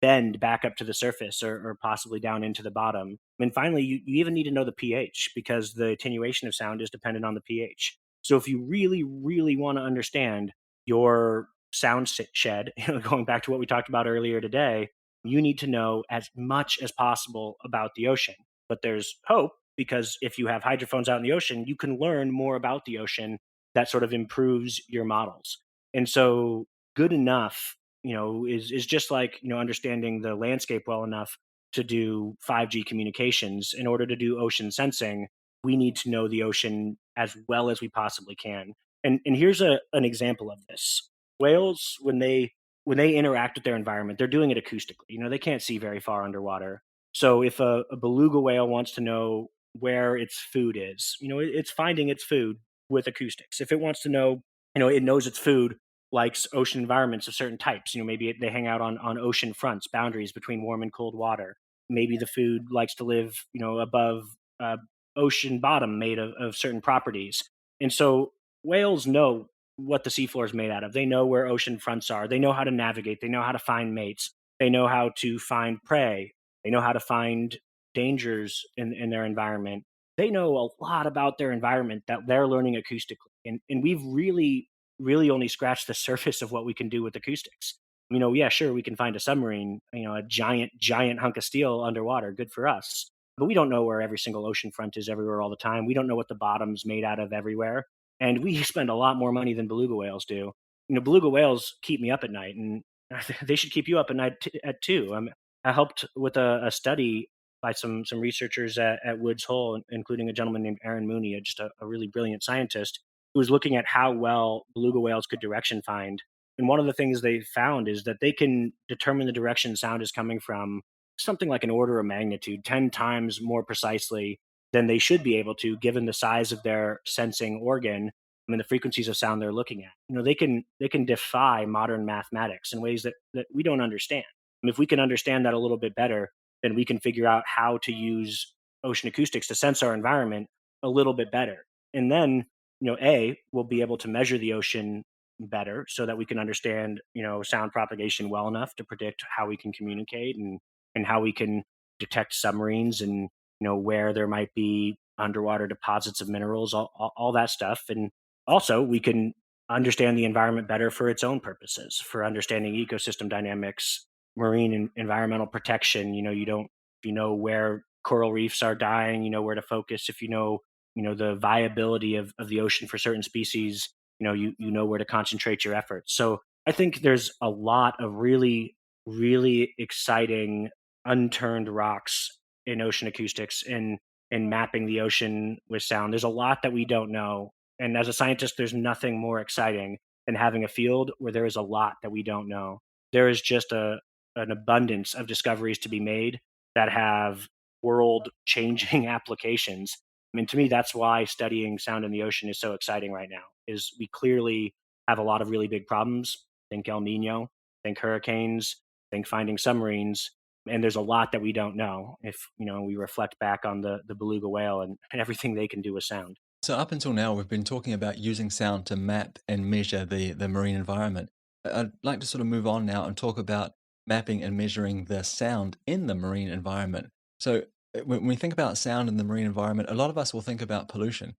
bend back up to the surface or possibly down into the bottom. And finally, you even need to know the pH because the attenuation of sound is dependent on the pH. So if you really, really want to understand your shed, going back to what we talked about earlier today, you need to know as much as possible about the ocean. But there's hope because if you have hydrophones out in the ocean, you can learn more about the ocean that sort of improves your models. And so good enough, is just like, understanding the landscape well enough to do 5G communications. In order to do ocean sensing, we need to know the ocean as well as we possibly can. And here's an example of this. Whales, when they interact with their environment, they're doing it acoustically. They can't see very far underwater. So if a beluga whale wants to know where its food is, it's finding its food with acoustics. If it wants to know, it knows its food likes ocean environments of certain types. Maybe they hang out on ocean fronts, boundaries between warm and cold water. Maybe the food likes to live, above uh, ocean bottom made of certain properties. And so whales know what the seafloor is made out of. They know where ocean fronts are. They know how to navigate. They know how to find mates. They know how to find prey. They know how to find dangers in their environment. They know a lot about their environment that they're learning acoustically. And we've really, really only scratched the surface of what we can do with acoustics. Yeah, sure, we can find a submarine, a giant, giant hunk of steel underwater. Good for us. But we don't know where every single ocean front is everywhere all the time. We don't know what the bottom's made out of everywhere, and we spend a lot more money than beluga whales do. Beluga whales keep me up at night, and they should keep you up at night at too. I helped with a study by some researchers at Woods Hole, including a gentleman named Aaron Mooney, just a really brilliant scientist who was looking at how well beluga whales could direction find. And one of the things they found is that they can determine the direction sound is coming from something like an order of magnitude, 10 times more precisely than they should be able to, given the size of their sensing organ. The frequencies of sound they're looking at. They can defy modern mathematics in ways that we don't understand. If we can understand that a little bit better, then we can figure out how to use ocean acoustics to sense our environment a little bit better. And then, we'll be able to measure the ocean better so that we can understand, sound propagation well enough to predict how we can communicate and how we can detect submarines and where there might be underwater deposits of minerals, all that stuff. And also we can understand the environment better for its own purposes, for understanding ecosystem dynamics, marine and environmental protection. You don't, if you know where coral reefs are dying, you know where to focus. If the viability of the ocean for certain species, you know where to concentrate your efforts. So I think there's a lot of really, really exciting unturned rocks in ocean acoustics and mapping the ocean with sound. There's a lot that we don't know. And as a scientist, there's nothing more exciting than having a field where there is a lot that we don't know. There is just an abundance of discoveries to be made that have world changing applications. To me, that's why studying sound in the ocean is so exciting right now, is we clearly have a lot of really big problems. Think El Nino, think hurricanes, think finding submarines, and there's a lot that we don't know if we reflect back on the beluga whale and everything they can do with sound.
So up until now, we've been talking about using sound to map and measure the marine environment. I'd like to sort of move on now and talk about mapping and measuring the sound in the marine environment. So when we think about sound in the marine environment, a lot of us will think about pollution,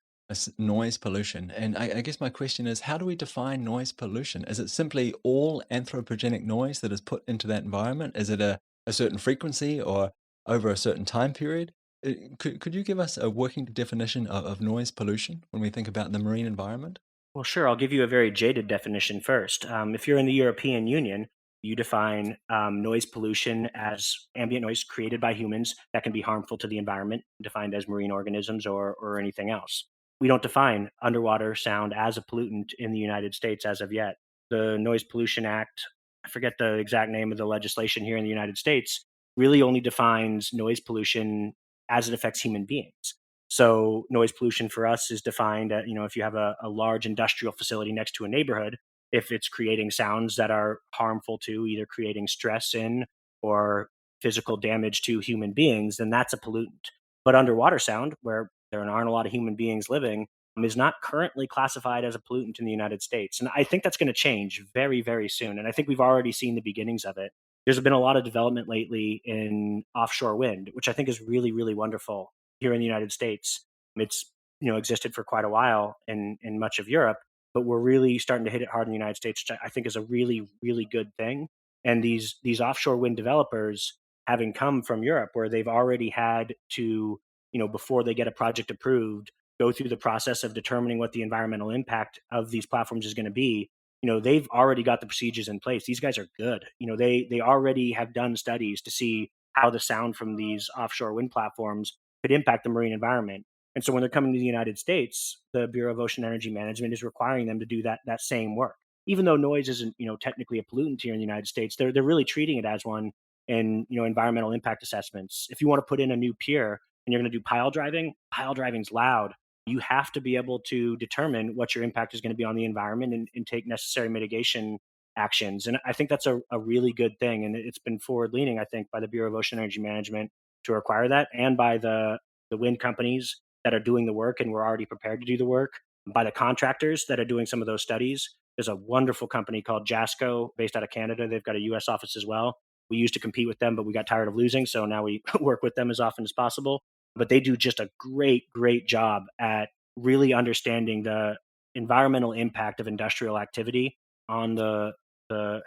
noise pollution. And I guess my question is, how do we define noise pollution? Is it simply all anthropogenic noise that is put into that environment? Is it a certain frequency or over a certain time period? Could you give us a working definition of noise pollution when we think about the marine environment?
Well, sure. I'll give you a very jaded definition first. If you're in the European Union, you define noise pollution as ambient noise created by humans that can be harmful to the environment, defined as marine organisms or anything else. We don't define underwater sound as a pollutant in the United States as of yet. The Noise Pollution Act, I forget the exact name of the legislation here in the United States, really only defines noise pollution as it affects human beings. So noise pollution for us is defined at, if you have a large industrial facility next to a neighborhood, if it's creating sounds that are harmful to either creating stress in or physical damage to human beings, then that's a pollutant. But underwater sound, where there aren't a lot of human beings living, is not currently classified as a pollutant in the United States. And I think that's going to change very, very soon. And I think we've already seen the beginnings of it. There's been a lot of development lately in offshore wind, which I think is really, really wonderful here in the United States. It's existed for quite a while in much of Europe, but we're really starting to hit it hard in the United States, which I think is a really, really good thing. And these offshore wind developers, having come from Europe, where they've already had to, before they get a project approved, go through the process of determining what the environmental impact of these platforms is going to be. They've already got the procedures in place. These guys are good. They already have done studies to see how the sound from these offshore wind platforms could impact the marine environment. And so when they're coming to the United States, the Bureau of Ocean Energy Management is requiring them to do that same work. Even though noise isn't, technically a pollutant here in the United States, they're really treating it as one in, environmental impact assessments. If you want to put in a new pier and you're going to do pile driving's loud. You have to be able to determine what your impact is going to be on the environment and take necessary mitigation actions. And I think that's a really good thing. And it's been forward leaning, I think, by the Bureau of Ocean Energy Management to require that, and by the wind companies that are doing the work and we're already prepared to do the work, by the contractors that are doing some of those studies. There's a wonderful company called Jasco based out of Canada. They've got a US office as well. We used to compete with them, but we got tired of losing. So now we work with them as often as possible. But they do just a great job at really understanding the environmental impact of industrial activity on the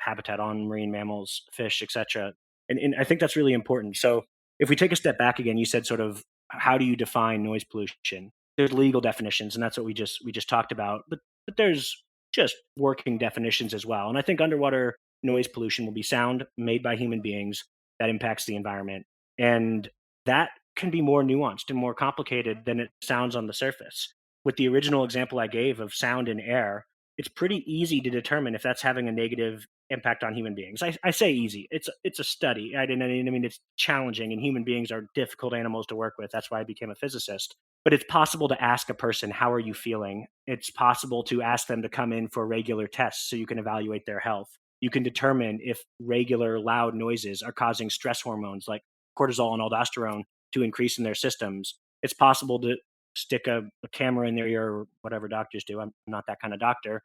habitat, on marine mammals, fish, etc. And I think that's really important. So if we take a step back again, you said sort of how do you define noise pollution? There's legal definitions, and that's what we just talked about. But there's just working definitions as well. And I think underwater noise pollution will be sound made by human beings that impacts the environment. And that can be more nuanced and more complicated than it sounds on the surface. With the original example I gave of sound and air, it's pretty easy to determine if that's having a negative impact on human beings. I say easy. It's a study. I mean, it's challenging, and human beings are difficult animals to work with. That's why I became a physicist. But it's possible to ask a person, how are you feeling? It's possible to ask them to come in for regular tests so you can evaluate their health. You can determine if regular loud noises are causing stress hormones like cortisol and aldosterone to increase in their systems. It's possible to stick a camera in their ear, or whatever doctors do. I'm not that kind of doctor.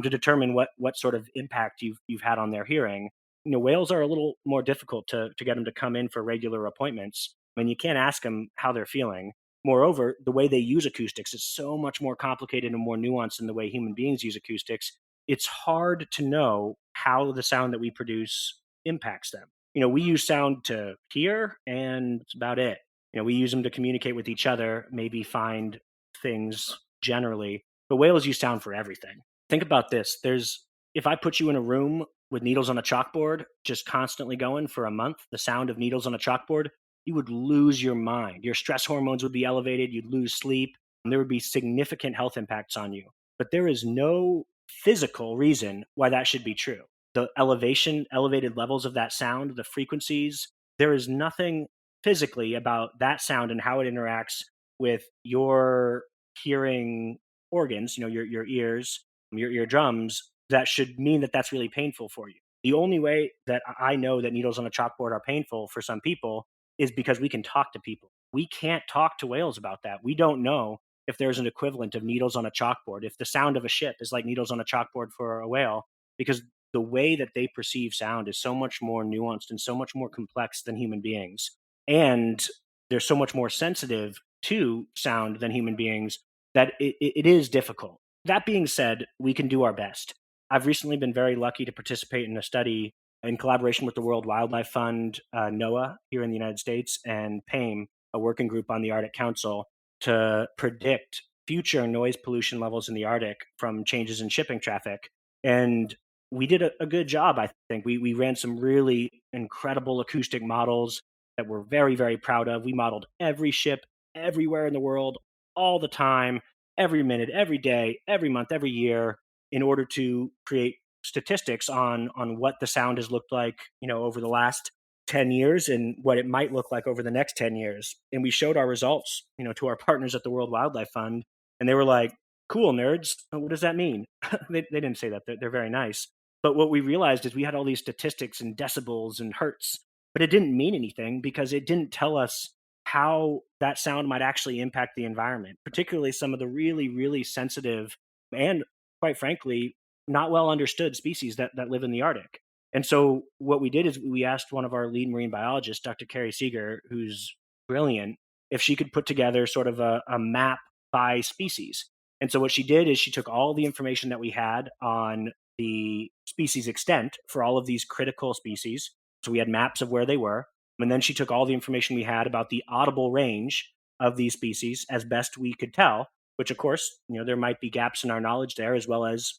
To determine what sort of impact you've had on their hearing. Whales are a little more difficult to get them to come in for regular appointments. I mean, you can't ask them how they're feeling. Moreover, the way they use acoustics is so much more complicated and more nuanced than the way human beings use acoustics. It's hard to know how the sound that we produce impacts them. We use sound to hear, and that's about it. We use them to communicate with each other, maybe find things generally. But whales use sound for everything. Think about this. If I put you in a room with needles on a chalkboard, just constantly going for a month, the sound of needles on a chalkboard, you would lose your mind. Your stress hormones would be elevated. You'd lose sleep. And there would be significant health impacts on you. But there is no physical reason why that should be true. The elevated levels of that sound, the frequencies, there is nothing physically about that sound and how it interacts with your hearing organs, your ears, your eardrums, that should mean that that's really painful for you. The only way that I know that needles on a chalkboard are painful for some people is because we can talk to people. We can't talk to whales about that. We don't know if there's an equivalent of needles on a chalkboard, if the sound of a ship is like needles on a chalkboard for a whale, because the way that they perceive sound is so much more nuanced and so much more complex than human beings. And they're so much more sensitive to sound than human beings that it is difficult. That being said, we can do our best. I've recently been very lucky to participate in a study in collaboration with the World Wildlife Fund, NOAA here in the United States, and PAIM, a working group on the Arctic Council, to predict future noise pollution levels in the Arctic from changes in shipping traffic. And we did a good job, I think. We ran some really incredible acoustic models that we're very, very proud of. We modeled every ship everywhere in the world, all the time, every minute, every day, every month, every year, in order to create statistics on what the sound has looked like, over the last 10 years and what it might look like over the next 10 years. And we showed our results, to our partners at the World Wildlife Fund, and they were like, "Cool, nerds. What does that mean?" They didn't say that. They're very nice. But what we realized is we had all these statistics and decibels and hertz, but it didn't mean anything because it didn't tell us how that sound might actually impact the environment, particularly some of the really, really sensitive and, quite frankly, not well understood species that live in the Arctic. And so what we did is we asked one of our lead marine biologists, Dr. Carrie Seeger, who's brilliant, if she could put together sort of a map by species. And so what she did is she took all the information that we had on the species extent for all of these critical species. So we had maps of where they were. And then she took all the information we had about the audible range of these species as best we could tell, which of course, there might be gaps in our knowledge there, as well as,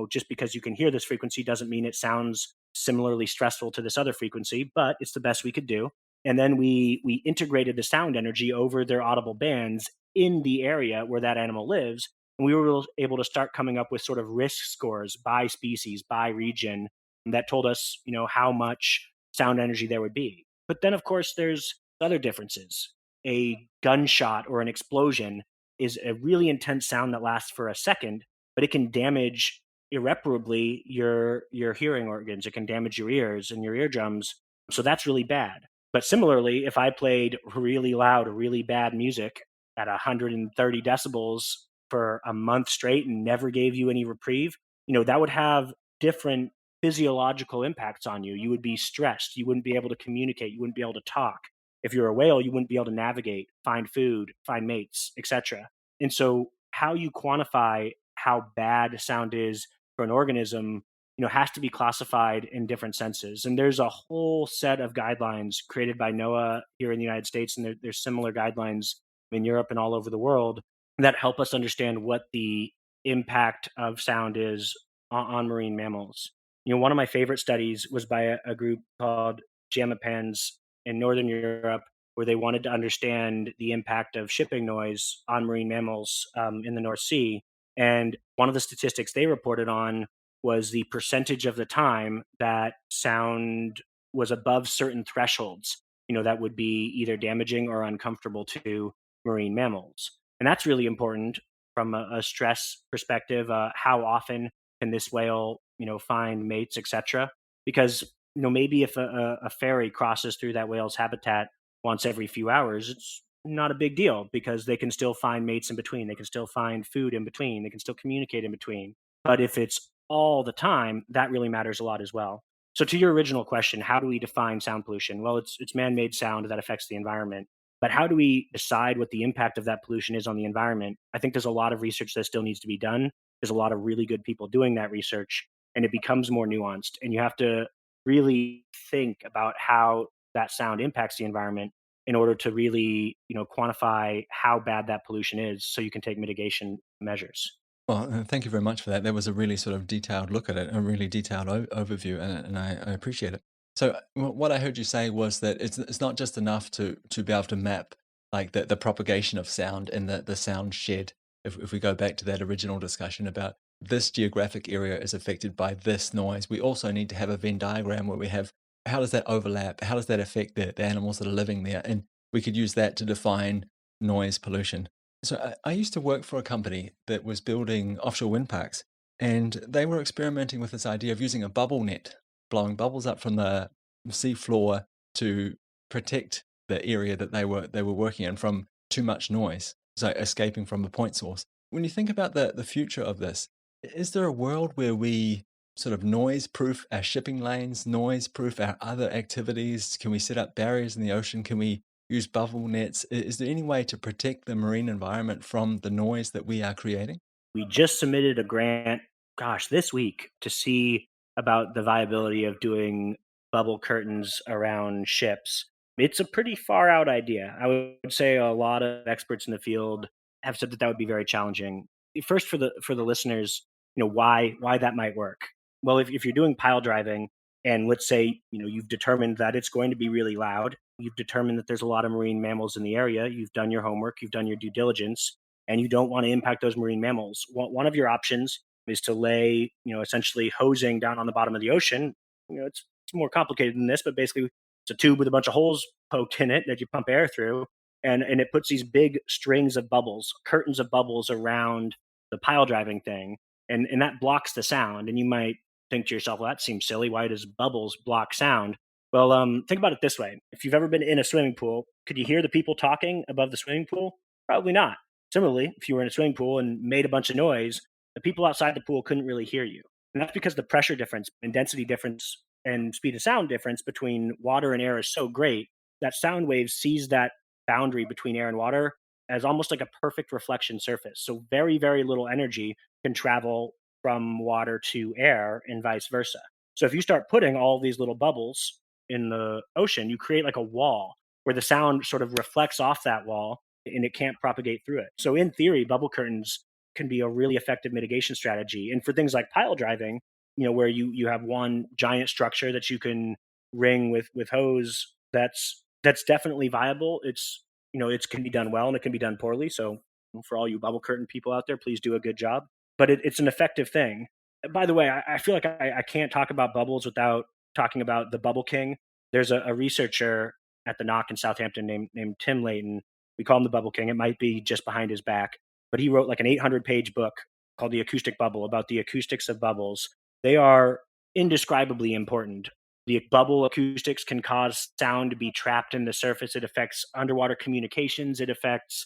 just because you can hear this frequency doesn't mean it sounds similarly stressful to this other frequency, but it's the best we could do. And then we integrated the sound energy over their audible bands in the area where that animal lives. And we were able to start coming up with sort of risk scores by species, by region, that told us, how much sound energy there would be. But then, of course, there's other differences. A gunshot or an explosion is a really intense sound that lasts for a second, but it can damage irreparably your hearing organs. It can damage your ears and your eardrums. So that's really bad. But similarly, if I played really loud, really bad music at 130 decibels for a month straight and never gave you any reprieve, that would have different physiological impacts on you. You would be stressed. You wouldn't be able to communicate. You wouldn't be able to talk. If you're a whale, you wouldn't be able to navigate, find food, find mates, etc. And so, how you quantify how bad sound is for an organism, has to be classified in different senses. And there's a whole set of guidelines created by NOAA here in the United States, and there's similar guidelines in Europe and all over the world that help us understand what the impact of sound is on marine mammals. One of my favorite studies was by a group called Jamapans in Northern Europe, where they wanted to understand the impact of shipping noise on marine mammals in the North Sea. And one of the statistics they reported on was the percentage of the time that sound was above certain thresholds, that would be either damaging or uncomfortable to marine mammals. And that's really important from a stress perspective. How often can this whale, find mates, etc.? Because, maybe if a ferry crosses through that whale's habitat once every few hours, it's not a big deal because they can still find mates in between. They can still find food in between. They can still communicate in between. But if it's all the time, that really matters a lot as well. So to your original question, how do we define sound pollution? Well, it's man-made sound that affects the environment. But how do we decide what the impact of that pollution is on the environment? I think there's a lot of research that still needs to be done. There's a lot of really good people doing that research, and it becomes more nuanced. And you have to really think about how that sound impacts the environment in order to really, quantify how bad that pollution is so you can take mitigation measures.
Well, thank you very much for that. That was a really sort of detailed look at it, a really detailed overview, and I appreciate it. So, what I heard you say was that it's not just enough to be able to map like the propagation of sound in the sound shed. If we go back to that original discussion about this geographic area is affected by this noise, we also need to have a Venn diagram where we have how does that overlap, how does that affect the animals that are living there, and we could use that to define noise pollution. So I used to work for a company that was building offshore wind parks, and they were experimenting with this idea of using a bubble net, blowing bubbles up from the seafloor to protect the area that they were working in from too much noise, so escaping from the point source. When you think about the future of this, is there a world where we sort of noise proof our shipping lanes, noise proof our other activities? Can we set up barriers in the ocean? Can we use bubble nets? Is there any way to protect the marine environment from the noise that we are creating?
We just submitted a grant, gosh, this week to see about the viability of doing bubble curtains around ships. It's a pretty far out idea. I would say a lot of experts in the field have said that that would be very challenging. First, for the listeners, why that might work. Well, if you're doing pile driving, and let's say you've determined that it's going to be really loud, you've determined that there's a lot of marine mammals in the area, you've done your homework, you've done your due diligence, and you don't want to impact those marine mammals. One of your options is to lay, essentially hosing down on the bottom of the ocean. It's more complicated than this, but basically it's a tube with a bunch of holes poked in it that you pump air through, and it puts these big strings of bubbles, curtains of bubbles around the pile driving thing, and that blocks the sound. And you might think to yourself, well, that seems silly. Why does bubbles block sound? Well, think about it this way: if you've ever been in a swimming pool, could you hear the people talking above the swimming pool? Probably not. Similarly, if you were in a swimming pool and made a bunch of noise, the people outside the pool couldn't really hear you. And that's because the pressure difference and density difference and speed of sound difference between water and air is so great that sound waves sees that boundary between air and water as almost like a perfect reflection surface. So very, very little energy can travel from water to air and vice versa. So if you start putting all these little bubbles in the ocean, you create like a wall where the sound sort of reflects off that wall and it can't propagate through it. So in theory, bubble curtains can be a really effective mitigation strategy. And for things like pile driving, where you have one giant structure that you can ring with hose, that's definitely viable. It's it can be done well and it can be done poorly. So For all you bubble curtain people out there, please do a good job. But it's an effective thing. By the way, I feel like I can't talk about bubbles without talking about the Bubble King. There's a researcher at the Knock in Southampton named Tim Layton. We call him the Bubble King. It might be just behind his back, but he wrote like an 800-page book called The Acoustic Bubble about the acoustics of bubbles. They are indescribably important. The bubble acoustics can cause sound to be trapped in the surface. It affects underwater communications. It affects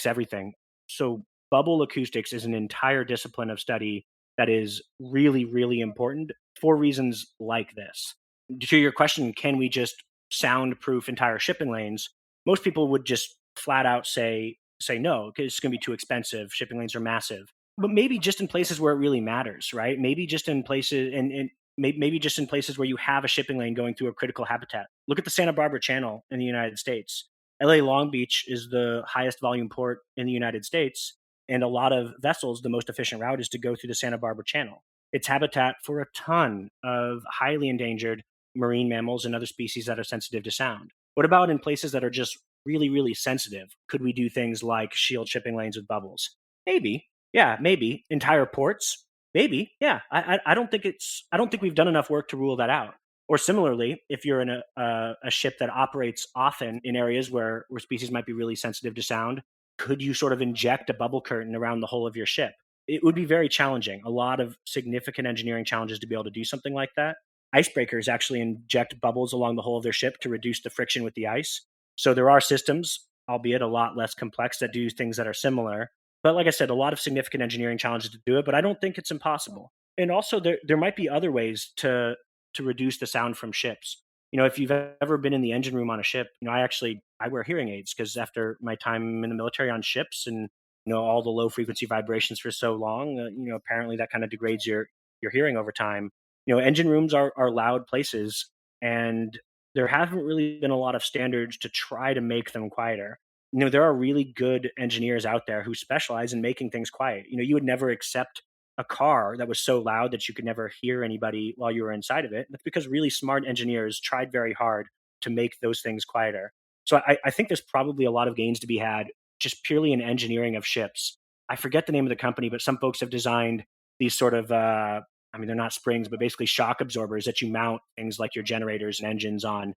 everything. So bubble acoustics is an entire discipline of study that is really, really important for reasons like this. To your question, can we just soundproof entire shipping lanes? Most people would just flat out say no because it's going to be too expensive. Shipping lanes are massive, but maybe just in places where it really matters, right? Maybe just in places and maybe just in places where you have a shipping lane going through a critical habitat. Look at the Santa Barbara Channel in the United States. LA Long Beach is the highest volume port in the United States, and a lot of vessels, the most efficient route is to go through the Santa Barbara Channel. It's habitat for a ton of highly endangered marine mammals and other species that are sensitive to sound. What about in places that are just really, really sensitive? Could we do things like shield shipping lanes with bubbles? Maybe. Yeah, maybe. Entire ports? Maybe. Yeah. I don't think we've done enough work to rule that out. Or similarly, if you're in a ship that operates often in areas where species might be really sensitive to sound, could you sort of inject a bubble curtain around the whole of your ship? It would be very challenging. A lot of significant engineering challenges to be able to do something like that. Icebreakers actually inject bubbles along the whole of their ship to reduce the friction with the ice. So there are systems, albeit a lot less complex, that do things that are similar. But like I said, a lot of significant engineering challenges to do it, but I don't think it's impossible. And also there might be other ways to reduce the sound from ships. If you've ever been in the engine room on a ship, I wear hearing aids because after my time in the military on ships and all the low frequency vibrations for so long, apparently that kind of degrades your hearing over time. Engine rooms are loud places, and there haven't really been a lot of standards to try to make them quieter. There are really good engineers out there who specialize in making things quiet. You would never accept a car that was so loud that you could never hear anybody while you were inside of it. That's because really smart engineers tried very hard to make those things quieter. So I think there's probably a lot of gains to be had just purely in engineering of ships. I forget the name of the company, but some folks have designed these sort of, they're not springs, but basically shock absorbers that you mount things like your generators and engines on.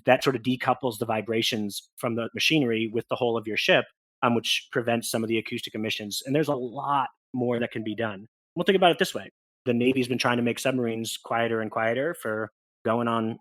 That sort of decouples the vibrations from the machinery with the whole of your ship, which prevents some of the acoustic emissions. And there's a lot more that can be done. Well, think about it this way: the Navy's been trying to make submarines quieter and quieter for going on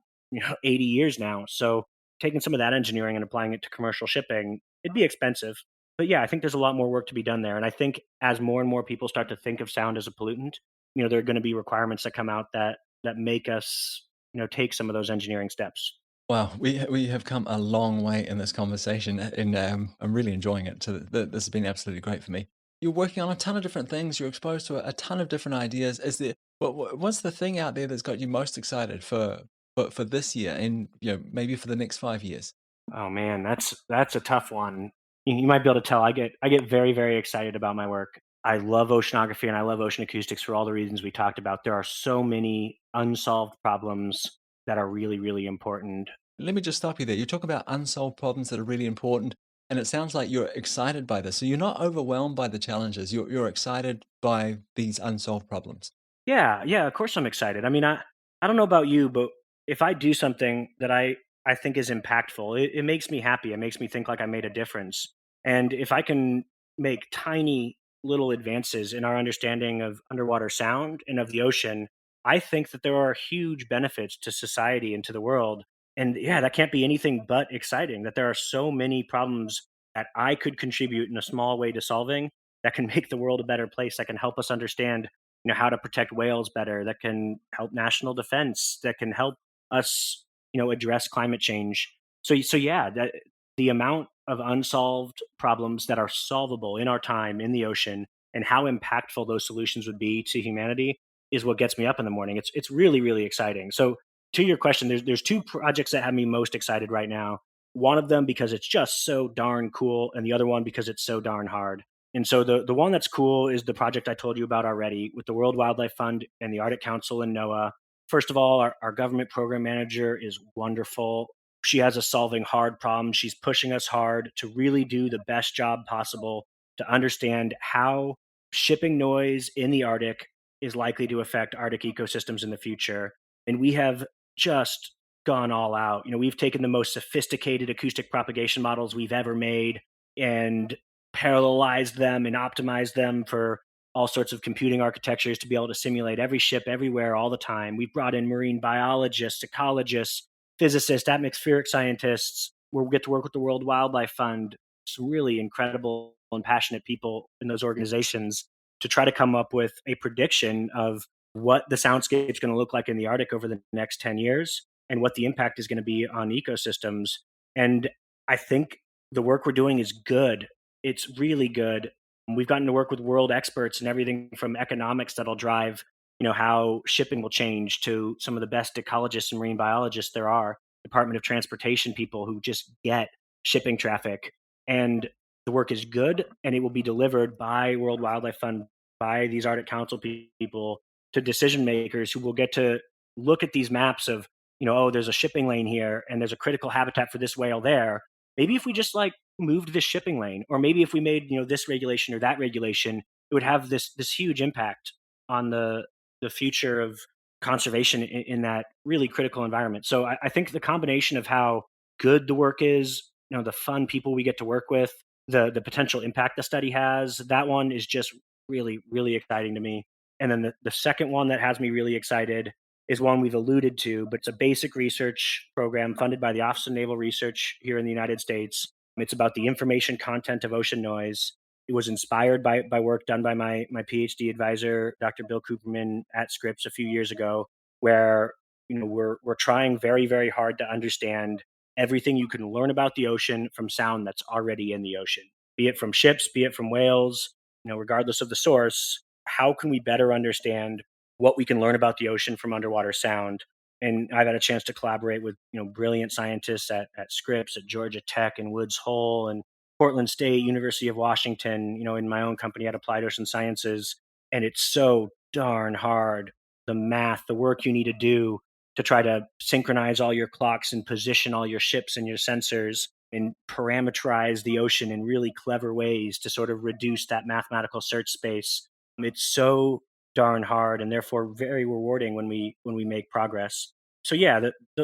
80 years now. So taking some of that engineering and applying it to commercial shipping, it'd be expensive. But yeah, I think there's a lot more work to be done there. And I think as more and more people start to think of sound as a pollutant, there are going to be requirements that come out that make us take some of those engineering steps.
Wow, we have come a long way in this conversation, and I'm really enjoying it. So this has been absolutely great for me. You're working on a ton of different things. You're exposed to a ton of different ideas. Is there what's the thing out there that's got you most excited for this year, and maybe for the next 5 years?
Oh man, that's a tough one. You might be able to tell I get very, very excited about my work. I love oceanography and I love ocean acoustics for all the reasons we talked about. There are so many unsolved problems that are really, really important.
Let me just stop you there. You talk about unsolved problems that are really important, and it sounds like you're excited by this. So you're not overwhelmed by the challenges. You're excited by these unsolved problems.
Yeah, yeah, of course I'm excited. I don't know about you, but if I do something that I think is impactful, it makes me happy. It makes me think like I made a difference. And if I can make tiny little advances in our understanding of underwater sound and of the ocean, I think that there are huge benefits to society and to the world. And yeah, that can't be anything but exciting that there are so many problems that I could contribute in a small way to solving that can make the world a better place, that can help us understand how to protect whales better, that can help national defense, that can help us address climate change. So yeah, that the amount of unsolved problems that are solvable in our time in the ocean and how impactful those solutions would be to humanity is what gets me up in the morning. It's really, really exciting. So to your question, there's two projects that have me most excited right now. One of them because it's just so darn cool, and the other one because it's so darn hard. And so the one that's cool is the project I told you about already with the World Wildlife Fund and the Arctic Council and NOAA. First of all, our government program manager is wonderful. She has us solving hard problems. She's pushing us hard to really do the best job possible to understand how shipping noise in the Arctic is likely to affect Arctic ecosystems in the future. And we have just gone all out. We've taken the most sophisticated acoustic propagation models we've ever made and parallelized them and optimized them for all sorts of computing architectures to be able to simulate every ship everywhere all the time. We've brought in marine biologists, ecologists, physicists, atmospheric scientists. We'll get to work with the World Wildlife Fund, some really incredible and passionate people in those organizations to try to come up with a prediction of what the soundscape is going to look like in the Arctic over the next 10 years and what the impact is going to be on ecosystems. And I think the work we're doing is good. It's really good. We've gotten to work with world experts and everything from economics that'll drive, how shipping will change to some of the best ecologists and marine biologists there are, Department of Transportation people who just get shipping traffic. And the work is good and it will be delivered by World Wildlife Fund, by these Arctic Council people to decision makers who will get to look at these maps of, oh, there's a shipping lane here and there's a critical habitat for this whale there. Maybe if we just moved this shipping lane, or maybe if we made, this regulation or that regulation, it would have this huge impact on the future of conservation in that really critical environment. So I think the combination of how good the work is, the fun people we get to work with, the potential impact the study has, that one is just really, really exciting to me. And then the second one that has me really excited is one we've alluded to, but it's a basic research program funded by the Office of Naval Research here in the United States. It's about the information content of ocean noise. It was inspired by work done by my PhD advisor, Dr. Bill Cooperman at Scripps a few years ago, where we're trying very, very hard to understand everything you can learn about the ocean from sound that's already in the ocean, be it from ships, be it from whales, regardless of the source. How can we better understand what we can learn about the ocean from underwater sound? And I've had a chance to collaborate with brilliant scientists at Scripps, at Georgia Tech, and Woods Hole, and Portland State, University of Washington. In my own company at Applied Ocean Sciences, and it's so darn hard. The math, the work you need to do to try to synchronize all your clocks and position all your ships and your sensors and parameterize the ocean in really clever ways to sort of reduce that mathematical search space. It's so darn hard and therefore very rewarding when we make progress. So yeah,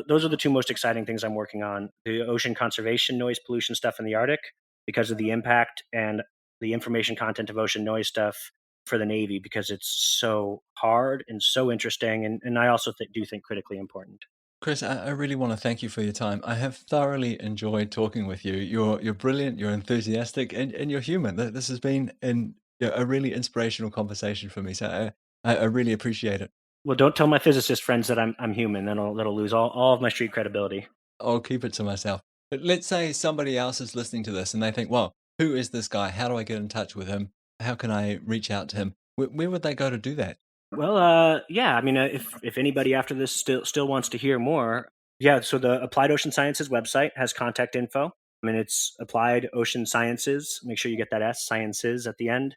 those are the two most exciting things I'm working on: the ocean conservation, noise pollution stuff in the Arctic because of the impact, and the information content of ocean noise stuff for the Navy because it's so hard and so interesting, and I also do think critically important.
Chris, I really want to thank you for your time. I have thoroughly enjoyed talking with you. You're brilliant, you're enthusiastic, and you're human. This has been a really inspirational conversation for me. So I really appreciate it.
Well, don't tell my physicist friends that I'm human. Then that'll lose all of my street credibility.
I'll keep it to myself. But let's say somebody else is listening to this and they think, well, who is this guy? How do I get in touch with him? How can I reach out to him? Where would they go to do that?
Well, yeah. I mean, if anybody after this still wants to hear more, yeah. So the Applied Ocean Sciences website has contact info. I mean, it's Applied Ocean Sciences. Make sure you get that sciences at the end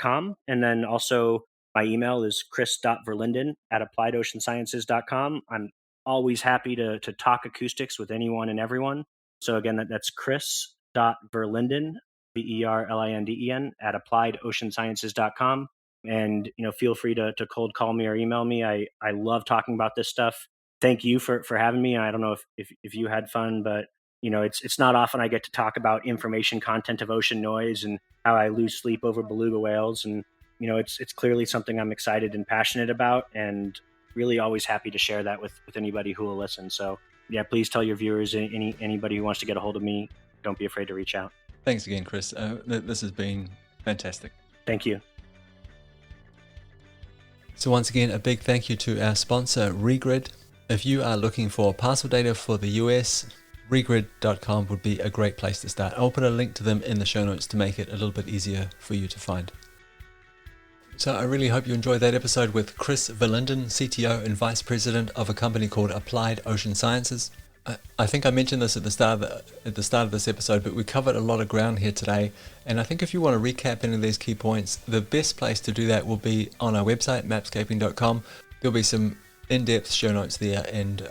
.com, and then also my email is chris.verlinden at appliedoceansciences.com. I'm always happy to talk acoustics with anyone and everyone. So again, that's chris.verlinden, Verlinden at appliedoceansciences.com. And feel free to cold call me or email me. I love talking about this stuff. Thank you for having me. I don't know if you had fun, but it's not often I get to talk about information content of ocean noise and how I lose sleep over beluga whales. And it's clearly something I'm excited and passionate about, and really always happy to share that with anybody who will listen. So yeah, please tell your viewers, anybody who wants to get a hold of me, don't be afraid to reach out.
Thanks again, Chris. This has been fantastic.
Thank you.
So once again, a big thank you to our sponsor, Regrid. If you are looking for parcel data for the US, regrid.com would be a great place to start. I'll put a link to them in the show notes to make it a little bit easier for you to find. So I really hope you enjoyed that episode with Chris Verlinden, CTO and Vice President of a company called Applied Ocean Sciences. I think I mentioned this at the start of this episode, but we covered a lot of ground here today. And I think if you want to recap any of these key points, the best place to do that will be on our website, mapscaping.com. There'll be some in-depth show notes there. And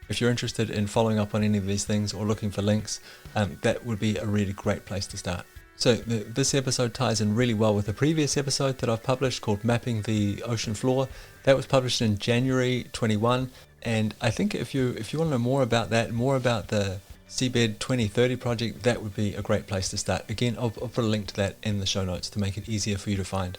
if you're interested in following up on any of these things or looking for links, that would be a really great place to start. So this episode ties in really well with the previous episode that I've published called Mapping the Ocean Floor. That was published in January 21, and I think if you want to know more about that, more about the Seabed 2030 project, that would be a great place to start. Again, I'll put a link to that in the show notes to make it easier for you to find.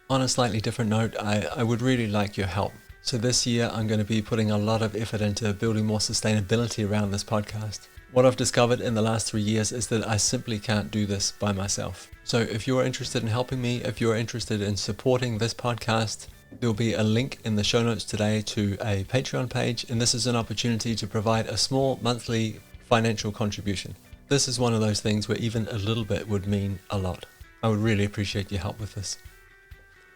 On a slightly different note, I would really like your help. So this year I'm going to be putting a lot of effort into building more sustainability around this podcast. What I've discovered in the last 3 years is that I simply can't do this by myself. So if you're interested in helping me, if you're interested in supporting this podcast, there'll be a link in the show notes today to a Patreon page, and this is an opportunity to provide a small monthly financial contribution. This is one of those things where even a little bit would mean a lot. I would really appreciate your help with this.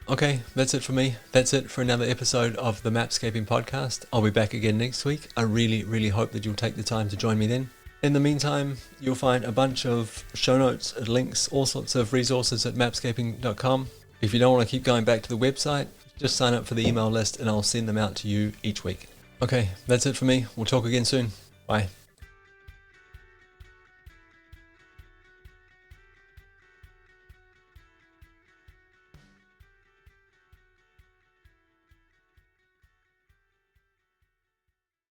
Okay, that's it for me. That's it for another episode of the Mapscaping podcast. I'll be back again next week. I really hope that you'll take the time to join me then. In the meantime, you'll find a bunch of show notes, links, all sorts of resources at mapscaping.com. If you don't want to keep going back to the website, just sign up for the email list and I'll send them out to you each week. Okay, that's it for me. We'll talk again soon. Bye.